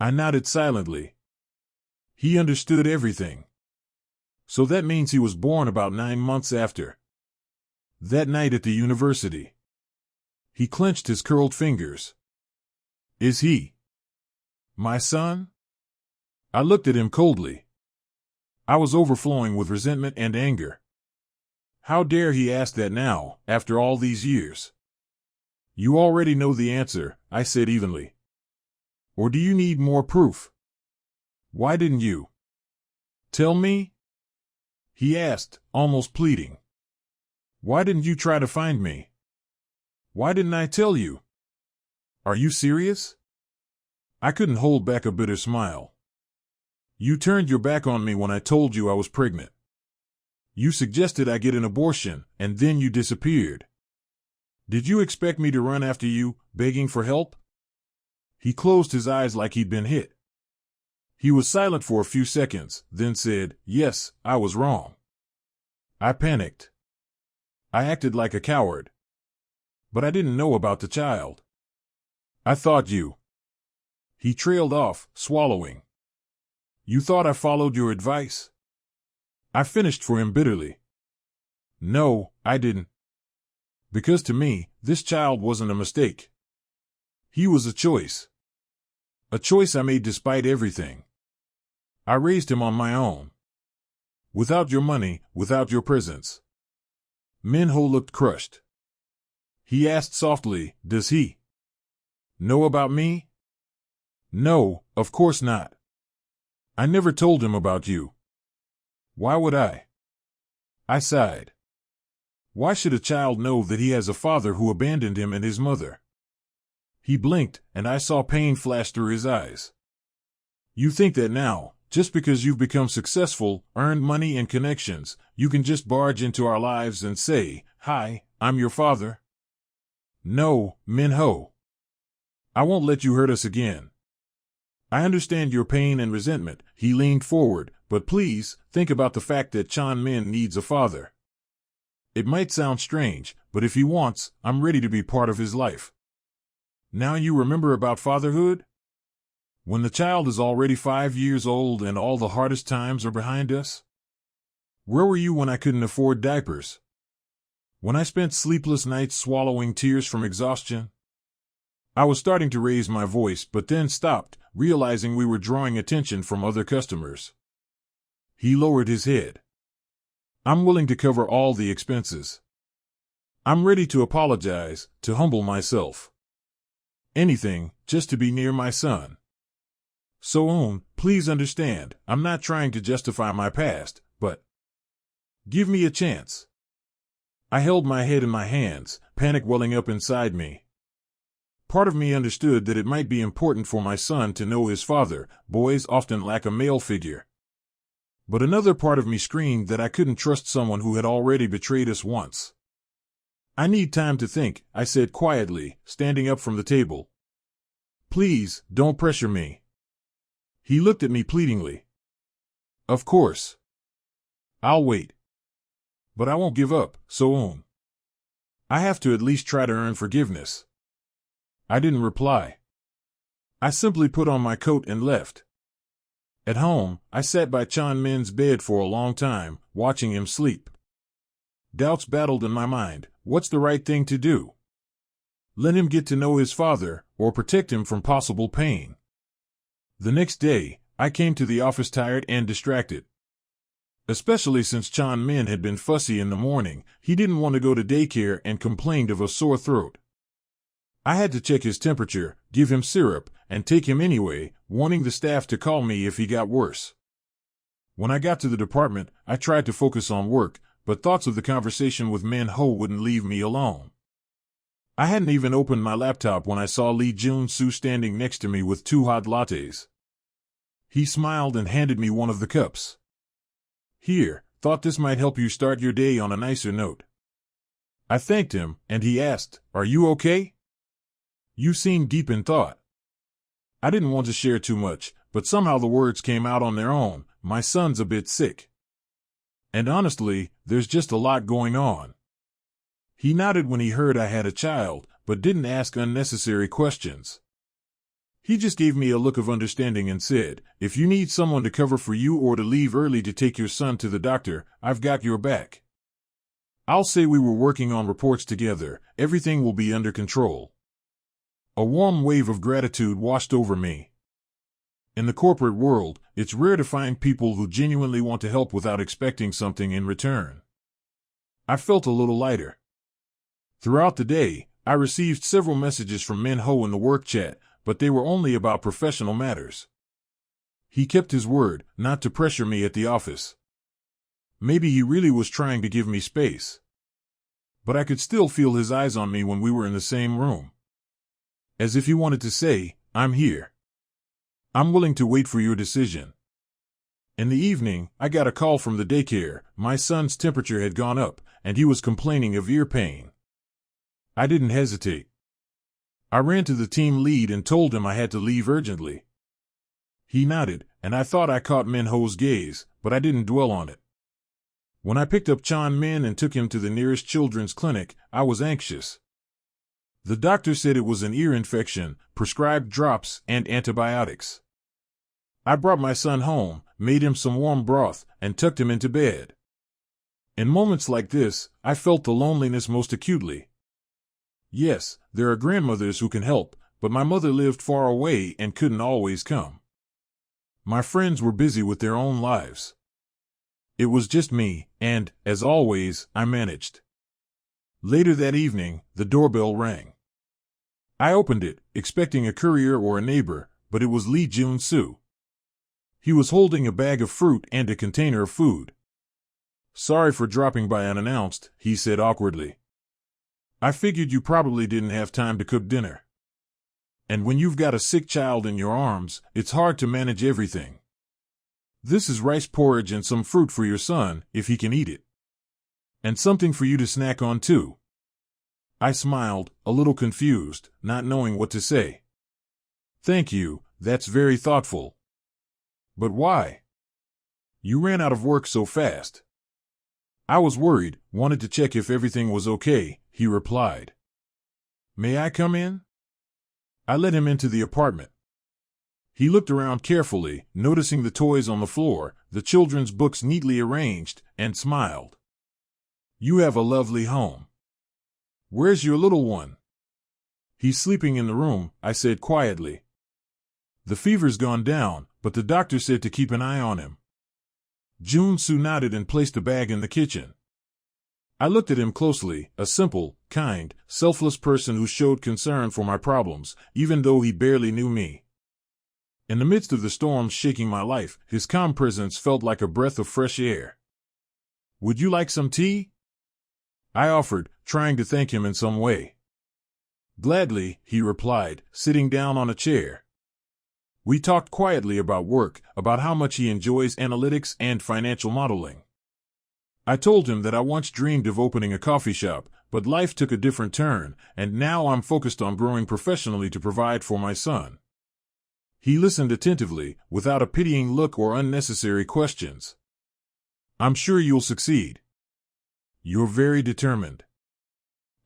I nodded silently. He understood everything. So that means he was born about 9 months after. That night at the university. He clenched his curled fingers. "Is he my son?" I looked at him coldly. I was overflowing with resentment and anger. How dare he ask that now, after all these years? "You already know the answer," I said evenly. "Or do you need more proof? Why didn't you tell me?" he asked, almost pleading. "Why didn't you try to find me? Why didn't I tell you? Are you serious?" I couldn't hold back a bitter smile. "You turned your back on me when I told you I was pregnant. You suggested I get an abortion, and then you disappeared. Did you expect me to run after you, begging for help?" He closed his eyes like he'd been hit. He was silent for a few seconds, then said, "Yes, I was wrong." I panicked. I acted like a coward. But I didn't know about the child. "I thought you—" He trailed off, swallowing. "You thought I followed your advice?" I finished for him bitterly. "No, I didn't. Because to me, this child wasn't a mistake. He was a choice. A choice I made despite everything. I raised him on my own. Without your money, without your presence. Min-ho looked crushed. He asked softly, "Does he know about me?" "No, of course not. I never told him about you." "Why would I?" I sighed. Why should a child know that he has a father who abandoned him and his mother? He blinked, and I saw pain flash through his eyes. You think that now, just because you've become successful, earned money and connections, you can just barge into our lives and say, "Hi, I'm your father"? No, Min-ho. I won't let you hurt us again. I understand your pain and resentment. He leaned forward, but please, think about the fact that Chan-min needs a father. It might sound strange, but if he wants, I'm ready to be part of his life. Now you remember about fatherhood? When the child is already 5 years old and all the hardest times are behind us? Where were you when I couldn't afford diapers? When I spent sleepless nights swallowing tears from exhaustion? I was starting to raise my voice, but then stopped, realizing we were drawing attention from other customers. He lowered his head. I'm willing to cover all the expenses. I'm ready to apologize, to humble myself. Anything, just to be near my son. So-un, please understand, I'm not trying to justify my past, but give me a chance. I held my head in my hands, panic welling up inside me. Part of me understood that it might be important for my son to know his father. Boys often lack a male figure. But another part of me screamed that I couldn't trust someone who had already betrayed us once. I need time to think, I said quietly, standing up from the table. Please, don't pressure me. He looked at me pleadingly. Of course. I'll wait. But I won't give up, so-un. I have to at least try to earn forgiveness. I didn't reply. I simply put on my coat and left. At home, I sat by Chan-min's bed for a long time, watching him sleep. Doubts battled in my mind. What's the right thing to do? Let him get to know his father, or protect him from possible pain. The next day, I came to the office tired and distracted. Especially since Chan-min had been fussy in the morning, he didn't want to go to daycare and complained of a sore throat. I had to check his temperature, give him syrup, and take him anyway, warning the staff to call me if he got worse. When I got to the department, I tried to focus on work, but thoughts of the conversation with Min-ho wouldn't leave me alone. I hadn't even opened my laptop when I saw Lee Jun-soo standing next to me with 2 hot lattes. He smiled and handed me one of the cups. Here, thought this might help you start your day on a nicer note. I thanked him, and he asked, "Are you okay?" You seem deep in thought. I didn't want to share too much, but somehow the words came out on their own. My son's a bit sick. And honestly, there's just a lot going on. He nodded when he heard I had a child, but didn't ask unnecessary questions. He just gave me a look of understanding and said, "If you need someone to cover for you or to leave early to take your son to the doctor, I've got your back. I'll say we were working on reports together. Everything will be under control." A warm wave of gratitude washed over me. In the corporate world, it's rare to find people who genuinely want to help without expecting something in return. I felt a little lighter. Throughout the day, I received several messages from Min-ho in the work chat, but they were only about professional matters. He kept his word, not to pressure me at the office. Maybe he really was trying to give me space. But I could still feel his eyes on me when we were in the same room. As if he wanted to say, "I'm here. I'm willing to wait for your decision." In the evening, I got a call from the daycare. My son's temperature had gone up, and he was complaining of ear pain. I didn't hesitate. I ran to the team lead and told him I had to leave urgently. He nodded, and I thought I caught Min-ho's gaze, but I didn't dwell on it. When I picked up Chan-min and took him to the nearest children's clinic, I was anxious. The doctor said it was an ear infection, prescribed drops, and antibiotics. I brought my son home, made him some warm broth, and tucked him into bed. In moments like this, I felt the loneliness most acutely. Yes, there are grandmothers who can help, but my mother lived far away and couldn't always come. My friends were busy with their own lives. It was just me, and, as always, I managed. Later that evening, the doorbell rang. I opened it, expecting a courier or a neighbor, but it was Lee Jun-soo. He was holding a bag of fruit and a container of food. "Sorry for dropping by unannounced," he said awkwardly. "I figured you probably didn't have time to cook dinner. And when you've got a sick child in your arms, it's hard to manage everything. This is rice porridge and some fruit for your son, if he can eat it. And something for you to snack on too." I smiled, a little confused, not knowing what to say. "Thank you, that's very thoughtful. But why? You ran out of work so fast." "I was worried, wanted to check if everything was okay," he replied. "May I come in?" I let him into the apartment. He looked around carefully, noticing the toys on the floor, the children's books neatly arranged, and smiled. "You have a lovely home. Where's your little one?" "He's sleeping in the room," I said quietly. "The fever's gone down, but the doctor said to keep an eye on him." Jun-soo nodded and placed a bag in the kitchen. I looked at him closely, a simple, kind, selfless person who showed concern for my problems, even though he barely knew me. In the midst of the storms shaking my life, his calm presence felt like a breath of fresh air. "Would you like some tea?" I offered, trying to thank him in some way. "Gladly," he replied, sitting down on a chair. We talked quietly about work, about how much he enjoys analytics and financial modeling. I told him that I once dreamed of opening a coffee shop, but life took a different turn, and now I'm focused on growing professionally to provide for my son. He listened attentively, without a pitying look or unnecessary questions. "I'm sure you'll succeed. You're very determined.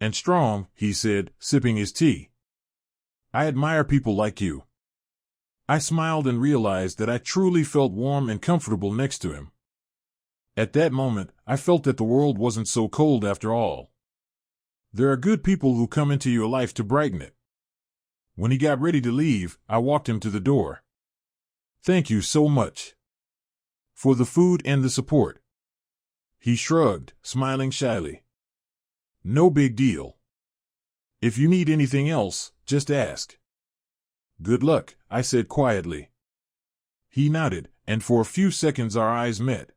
And strong," he said, sipping his tea. "I admire people like you." I smiled and realized that I truly felt warm and comfortable next to him. At that moment, I felt that the world wasn't so cold after all. There are good people who come into your life to brighten it. When he got ready to leave, I walked him to the door. "Thank you so much for the food and the support." He shrugged, smiling shyly. "No big deal. If you need anything else, just ask." "Good luck," I said quietly. He nodded, and for a few seconds our eyes met.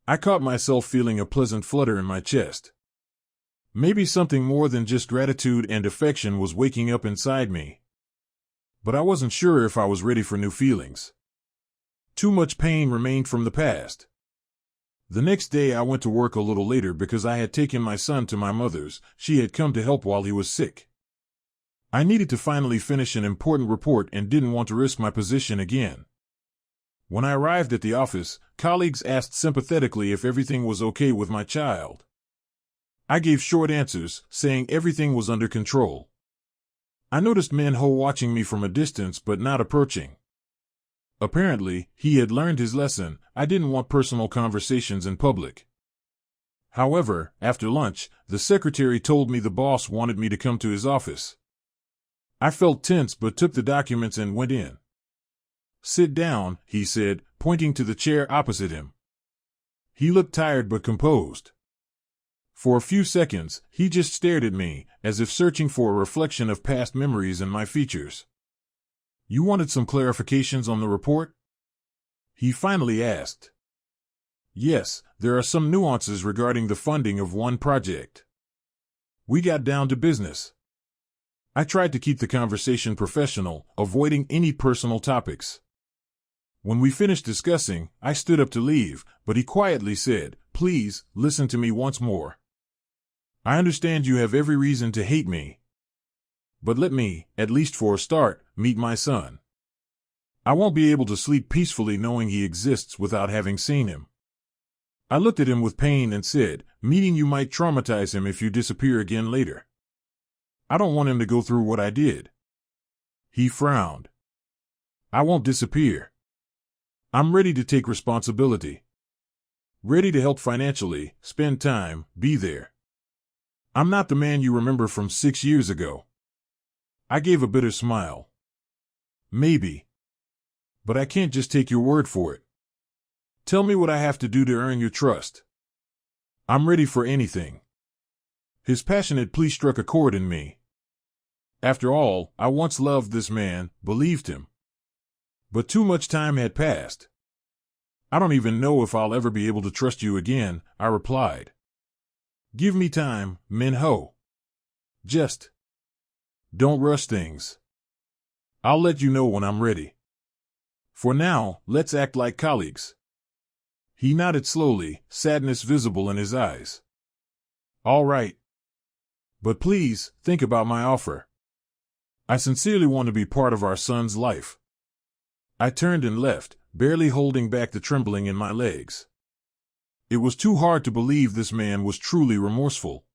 I caught myself feeling a pleasant flutter in my chest. Maybe something more than just gratitude and affection was waking up inside me. But I wasn't sure if I was ready for new feelings. Too much pain remained from the past. The next day I went to work a little later because I had taken my son to my mother's. She had come to help while he was sick. I needed to finally finish an important report and didn't want to risk my position again. When I arrived at the office, colleagues asked sympathetically if everything was okay with my child. I gave short answers, saying everything was under control. I noticed Min-ho watching me from a distance but not approaching. Apparently, he had learned his lesson. I didn't want personal conversations in public. However, after lunch, the secretary told me the boss wanted me to come to his office. I felt tense but took the documents and went in. "Sit down," he said, pointing to the chair opposite him. He looked tired but composed. For a few seconds, he just stared at me, as if searching for a reflection of past memories in my features. "You wanted some clarifications on the report?" he finally asked. "Yes, there are some nuances regarding the funding of one project." We got down to business. I tried to keep the conversation professional, avoiding any personal topics. When we finished discussing, I stood up to leave, but he quietly said, "Please, listen to me once more. I understand you have every reason to hate me. But let me, at least for a start, meet my son. I won't be able to sleep peacefully knowing he exists without having seen him." I looked at him with pain and said, "Meeting you might traumatize him if you disappear again later. I don't want him to go through what I did." He frowned. "I won't disappear. I'm ready to take responsibility. Ready to help financially, spend time, be there. I'm not the man you remember from 6 years ago. I gave a bitter smile. Maybe. But I can't just take your word for it. Tell me what I have to do to earn your trust. I'm ready for anything. His passionate plea struck a chord in me. After all, I once loved this man, believed him. But too much time had passed. I don't even know if I'll ever be able to trust you again, I replied. Give me time, Min-ho. Just don't rush things. I'll let you know when I'm ready. For now, let's act like colleagues. He nodded slowly, sadness visible in his eyes. All right. But please, think about my offer. I sincerely want to be part of our son's life. I turned and left, barely holding back the trembling in my legs. It was too hard to believe this man was truly remorseful.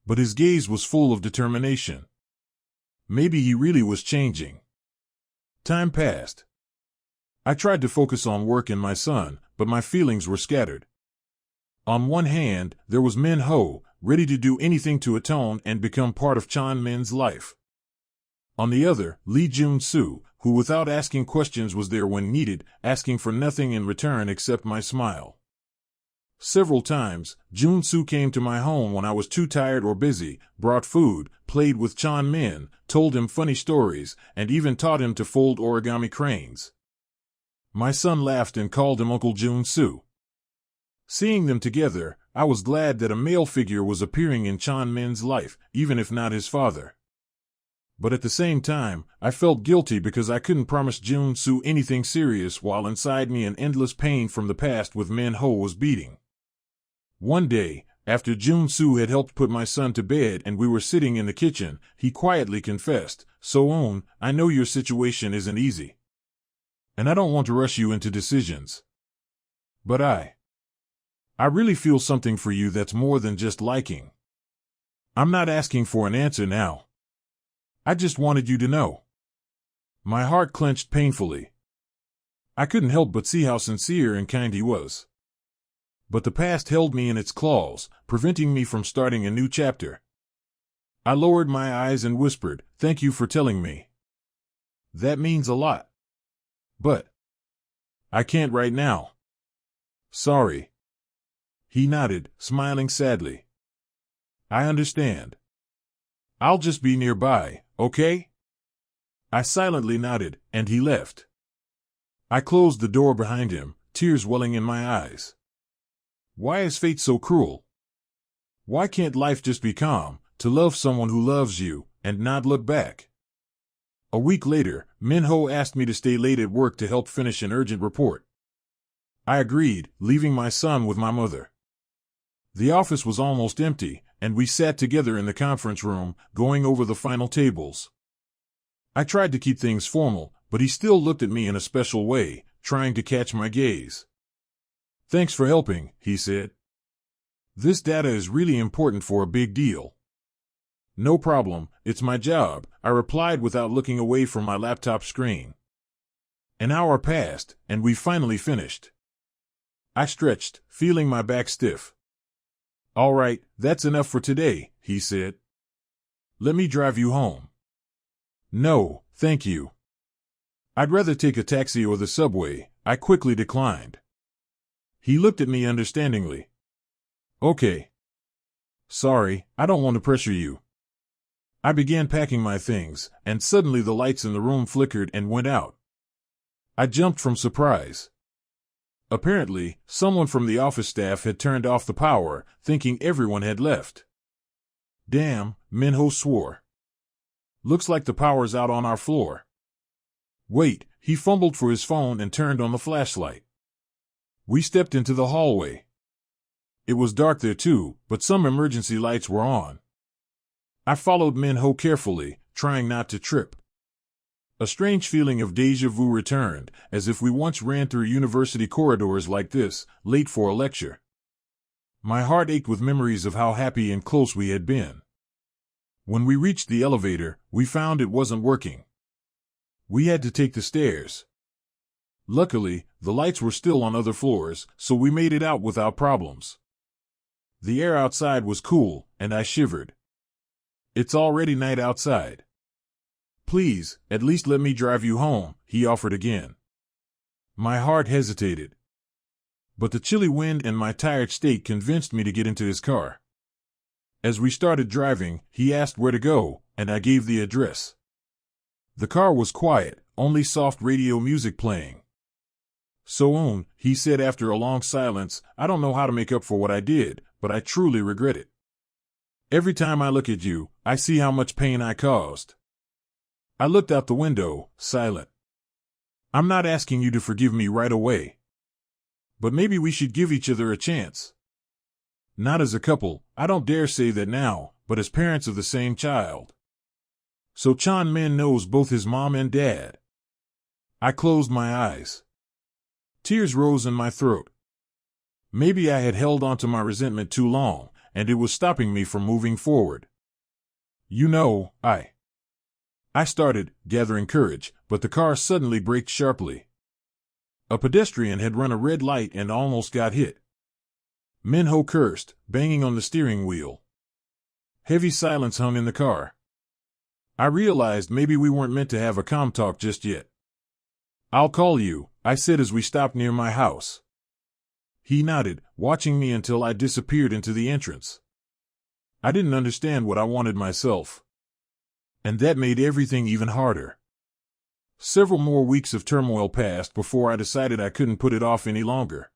But his gaze was full of determination. Maybe he really was changing. Time passed. I tried to focus on work and my son, but my feelings were scattered. On one hand, there was Min-ho, ready to do anything to atone and become part of Chan-min's life. On the other, Lee Jun-soo, who without asking questions was there when needed, asking for nothing in return except my smile. Several times, Jun-soo came to my home when I was too tired or busy, brought food, played with Chan-min, told him funny stories, and even taught him to fold origami cranes. My son laughed and called him Uncle Jun-soo. Seeing them together, I was glad that a male figure was appearing in Chan-min's life, even if not his father. But at the same time, I felt guilty because I couldn't promise Jun-soo anything serious while inside me an endless pain from the past with Min-ho was beating. One day, after Jun-soo had helped put my son to bed and we were sitting in the kitchen, he quietly confessed, "So-on, I know your situation isn't easy. And I don't want to rush you into decisions. But I really feel something for you that's more than just liking. I'm not asking for an answer now. I just wanted you to know." My heart clenched painfully. I couldn't help but see how sincere and kind he was. But the past held me in its claws, preventing me from starting a new chapter. I lowered my eyes and whispered, "Thank you for telling me. That means a lot. But I can't right now. Sorry." He nodded, smiling sadly. "I understand. I'll just be nearby, okay?" I silently nodded, and he left. I closed the door behind him, tears welling in my eyes. Why is fate so cruel? Why can't life just be calm, to love someone who loves you, and not look back? A week later, Min-ho asked me to stay late at work to help finish an urgent report. I agreed, leaving my son with my mother. The office was almost empty, and we sat together in the conference room, going over the final tables. I tried to keep things formal, but he still looked at me in a special way, trying to catch my gaze. "Thanks for helping," he said. "This data is really important for a big deal." "No problem, it's my job," I replied without looking away from my laptop screen. An hour passed, and we finally finished. I stretched, feeling my back stiff. "All right, that's enough for today," he said. "Let me drive you home." "No, thank you. I'd rather take a taxi or the subway," I quickly declined. He looked at me understandingly. "Okay. Sorry, I don't want to pressure you." I began packing my things, and suddenly the lights in the room flickered and went out. I jumped from surprise. Apparently, someone from the office staff had turned off the power, thinking everyone had left. "Damn," Min-ho swore. "Looks like the power's out on our floor." "Wait," he fumbled for his phone and turned on the flashlight. We stepped into the hallway. It was dark there too, but some emergency lights were on. I followed Min-ho carefully, trying not to trip. A strange feeling of déjà vu returned, as if we once ran through university corridors like this, late for a lecture. My heart ached with memories of how happy and close we had been. When we reached the elevator, we found it wasn't working. We had to take the stairs. Luckily, the lights were still on other floors, so we made it out without problems. The air outside was cool, and I shivered. It's already night outside. Please, at least let me drive you home, he offered again. My heart hesitated. But the chilly wind and my tired state convinced me to get into his car. As we started driving, he asked where to go, and I gave the address. The car was quiet, only soft radio music playing. So, he said after a long silence, I don't know how to make up for what I did, but I truly regret it. Every time I look at you, I see how much pain I caused. I looked out the window, silent. I'm not asking you to forgive me right away. But maybe we should give each other a chance. Not as a couple, I don't dare say that now, but as parents of the same child. So Chan Min knows both his mom and dad. I closed my eyes. Tears rose in my throat. Maybe I had held on to my resentment too long, and it was stopping me from moving forward. You know, I started, gathering courage, but the car suddenly braked sharply. A pedestrian had run a red light and almost got hit. Minho cursed, banging on the steering wheel. Heavy silence hung in the car. I realized maybe we weren't meant to have a calm talk just yet. I'll call you, I said as we stopped near my house. He nodded, watching me until I disappeared into the entrance. I didn't understand what I wanted myself. And that made everything even harder. Several more weeks of turmoil passed before I decided I couldn't put it off any longer.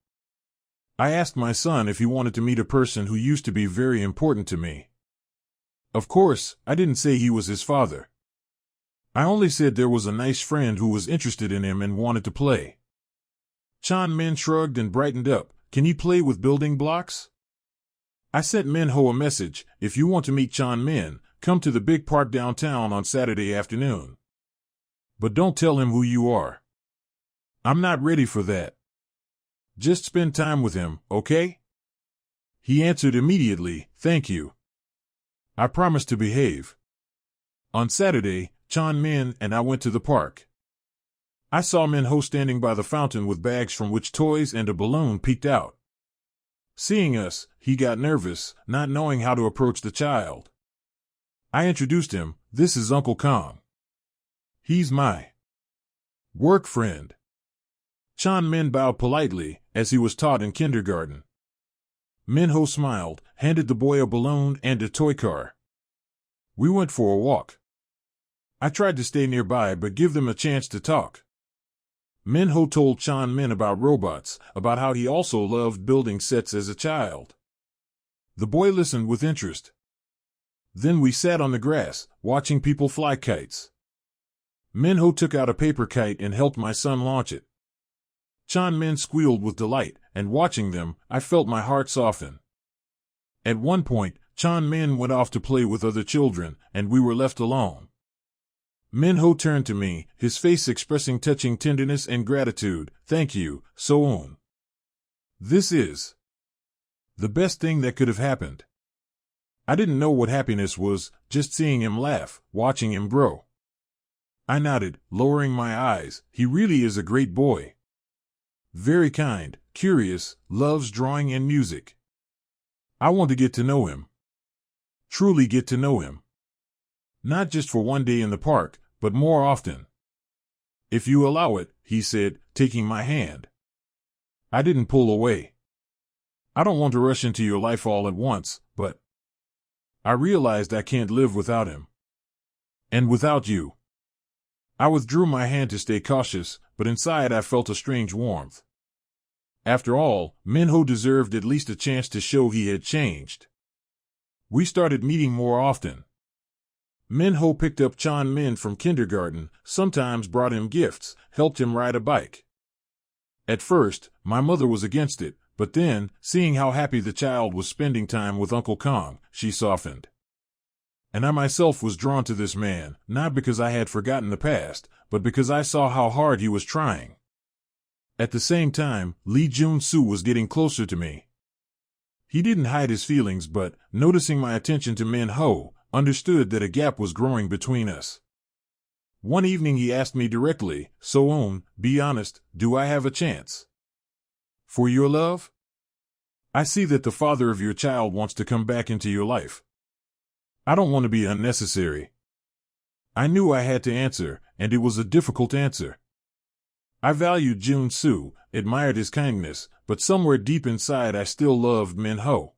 I asked my son if he wanted to meet a person who used to be very important to me. Of course, I didn't say he was his father. I only said there was a nice friend who was interested in him and wanted to play. Chan Min shrugged and brightened up. Can he play with building blocks? I sent Minho a message. If you want to meet Chan Min, come to the big park downtown on Saturday afternoon. But don't tell him who you are. I'm not ready for that. Just spend time with him, okay? He answered immediately, thank you. I promised to behave. On Saturday, Chan Min and I went to the park. I saw Minho standing by the fountain with bags from which toys and a balloon peeked out. Seeing us, he got nervous, not knowing how to approach the child. I introduced him. This is Uncle Kong. He's my work friend. Chan Min bowed politely, as he was taught in kindergarten. Minho smiled, handed the boy a balloon and a toy car. We went for a walk. I tried to stay nearby but give them a chance to talk. Minho told Chan Min about robots, about how he also loved building sets as a child. The boy listened with interest. Then we sat on the grass, watching people fly kites. Minho took out a paper kite and helped my son launch it. Chan Min squealed with delight, and watching them, I felt my heart soften. At one point, Chan Min went off to play with other children, and we were left alone. Minho turned to me, his face expressing touching tenderness and gratitude. Thank you, So-un. This is the best thing that could have happened. I didn't know what happiness was, just seeing him laugh, watching him grow. I nodded, lowering my eyes. He really is a great boy. Very kind, curious, loves drawing and music. I want to get to know him. Truly get to know him. Not just for one day in the park, but more often. If you allow it, he said, taking my hand. I didn't pull away. I don't want to rush into your life all at once, but I realized I can't live without him. And without you. I withdrew my hand to stay cautious, but inside I felt a strange warmth. After all, Minho deserved at least a chance to show he had changed. We started meeting more often. Minho picked up Chan Min from kindergarten, sometimes brought him gifts, helped him ride a bike. At first, my mother was against it, but then, seeing how happy the child was spending time with Uncle Kong, she softened. And I myself was drawn to this man, not because I had forgotten the past, but because I saw how hard he was trying. At the same time, Lee Jun-soo was getting closer to me. He didn't hide his feelings but, noticing my attention to Minho, understood that a gap was growing between us. One evening he asked me directly, So-un, be honest, do I have a chance for your love? I see that the father of your child wants to come back into your life. I don't want to be unnecessary. I knew I had to answer, and it was a difficult answer. I valued Jun-soo, admired his kindness, but somewhere deep inside I still loved Min-ho.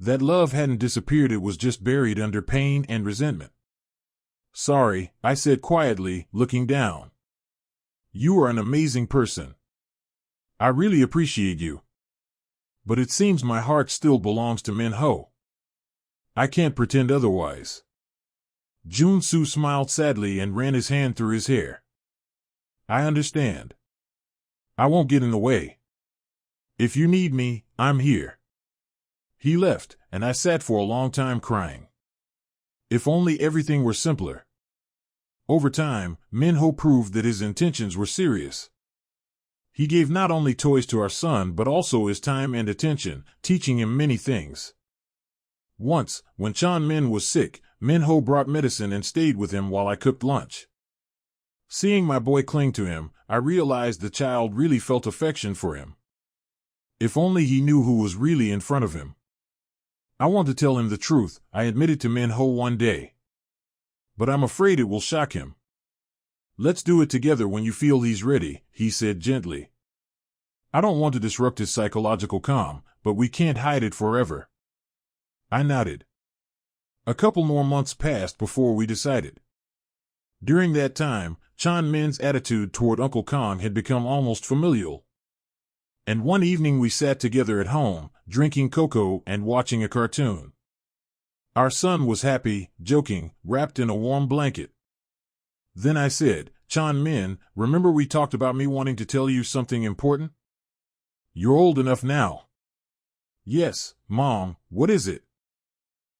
That love hadn't disappeared, it was just buried under pain and resentment. Sorry, I said quietly, looking down. You are an amazing person. I really appreciate you. But it seems my heart still belongs to Min-ho. I can't pretend otherwise. Jun-soo smiled sadly and ran his hand through his hair. I understand. I won't get in the way. If you need me, I'm here. He left, and I sat for a long time crying. If only everything were simpler. Over time, Min-ho proved that his intentions were serious. He gave not only toys to our son but also his time and attention, teaching him many things. Once, when Chan-min was sick, Min-ho brought medicine and stayed with him while I cooked lunch. Seeing my boy cling to him, I realized the child really felt affection for him. If only he knew who was really in front of him. I want to tell him the truth, I admitted to Min-ho one day. But I'm afraid it will shock him. Let's do it together when you feel he's ready, he said gently. I don't want to disrupt his psychological calm, but we can't hide it forever. I nodded. A couple more months passed before we decided. During that time, Chan-min's attitude toward Uncle Kong had become almost familial. And one evening we sat together at home, drinking cocoa and watching a cartoon. Our son was happy, joking, wrapped in a warm blanket. Then I said, Chan-min, remember we talked about me wanting to tell you something important? You're old enough now. Yes, Mom, what is it?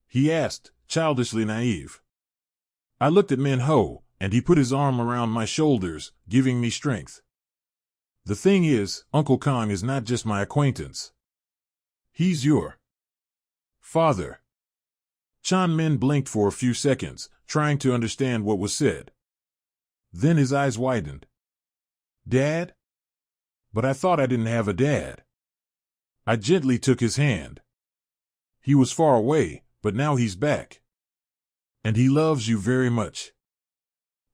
He asked, childishly naive. I looked at Min-ho, and he put his arm around my shoulders, giving me strength. The thing is, Uncle Kong is not just my acquaintance. He's your father. Chan-min blinked for a few seconds, trying to understand what was said. Then his eyes widened. Dad? But I thought I didn't have a dad. I gently took his hand. He was far away, but now he's back. And he loves you very much.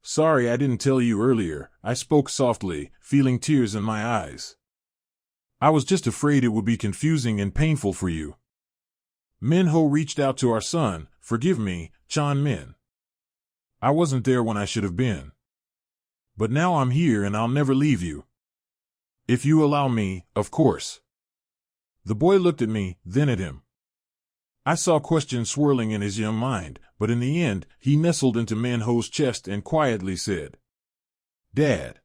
Sorry I didn't tell you earlier, I spoke softly, feeling tears in my eyes. I was just afraid it would be confusing and painful for you. Min-ho reached out to our son. Forgive me, Chan-min. I wasn't there when I should have been. But now I'm here and I'll never leave you. If you allow me, of course. The boy looked at me, then at him. I saw questions swirling in his young mind, but in the end, he nestled into Min-ho's chest and quietly said, Dad.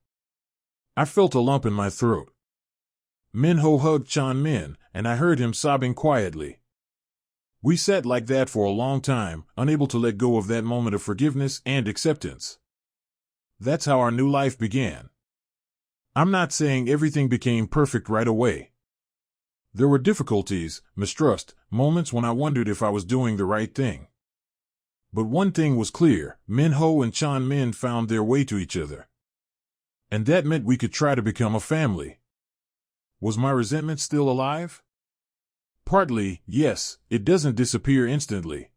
I felt a lump in my throat. Min-ho hugged Chan-min, and I heard him sobbing quietly. We sat like that for a long time, unable to let go of that moment of forgiveness and acceptance. That's how our new life began. I'm not saying everything became perfect right away. There were difficulties, mistrust, moments when I wondered if I was doing the right thing. But one thing was clear, Min-ho and Chan-min found their way to each other. And that meant we could try to become a family. Was my resentment still alive? Partly, yes, it doesn't disappear instantly.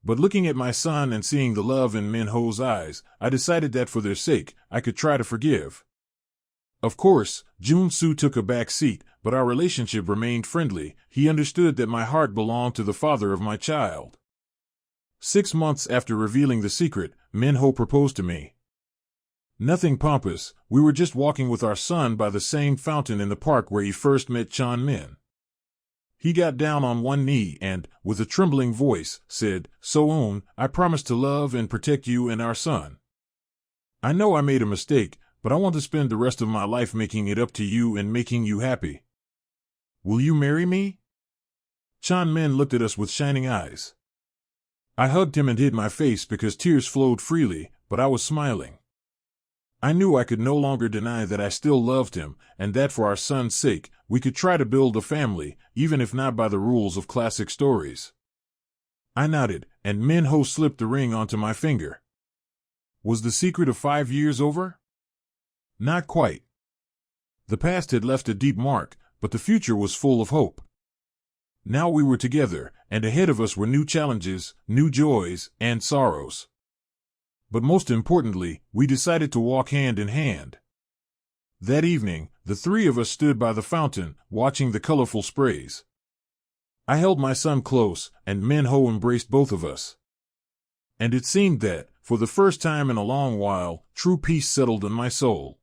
But looking at my son and seeing the love in Min-ho's eyes, I decided that for their sake, I could try to forgive. Of course, Jun-soo took a back seat, but our relationship remained friendly. He understood that my heart belonged to the father of my child. 6 months after revealing the secret, Min-ho proposed to me. Nothing pompous, we were just walking with our son by the same fountain in the park where he first met Chan-min. He got down on one knee and, with a trembling voice, said, So-eun, I promise to love and protect you and our son. I know I made a mistake, but I want to spend the rest of my life making it up to you and making you happy. Will you marry me? Chan-min looked at us with shining eyes. I hugged him and hid my face because tears flowed freely, but I was smiling. I knew I could no longer deny that I still loved him, and that for our son's sake, we could try to build a family, even if not by the rules of classic stories. I nodded, and Min-ho slipped the ring onto my finger. Was the secret of 5 years over? Not quite. The past had left a deep mark, but the future was full of hope. Now we were together, and ahead of us were new challenges, new joys, and sorrows. But most importantly, we decided to walk hand in hand. That evening, the three of us stood by the fountain, watching the colorful sprays. I held my son close, and Min-ho embraced both of us. And it seemed that, for the first time in a long while, true peace settled in my soul.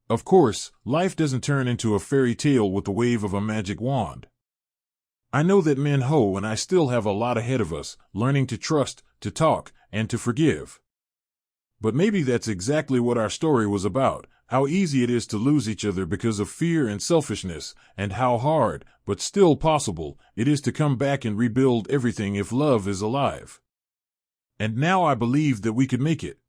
Of course, life doesn't turn into a fairy tale with the wave of a magic wand. I know that Min-ho and I still have a lot ahead of us, learning to trust, to talk, and to forgive. But maybe that's exactly what our story was about, how easy it is to lose each other because of fear and selfishness, and how hard, but still possible, it is to come back and rebuild everything if love is alive. And now I believe that we could make it.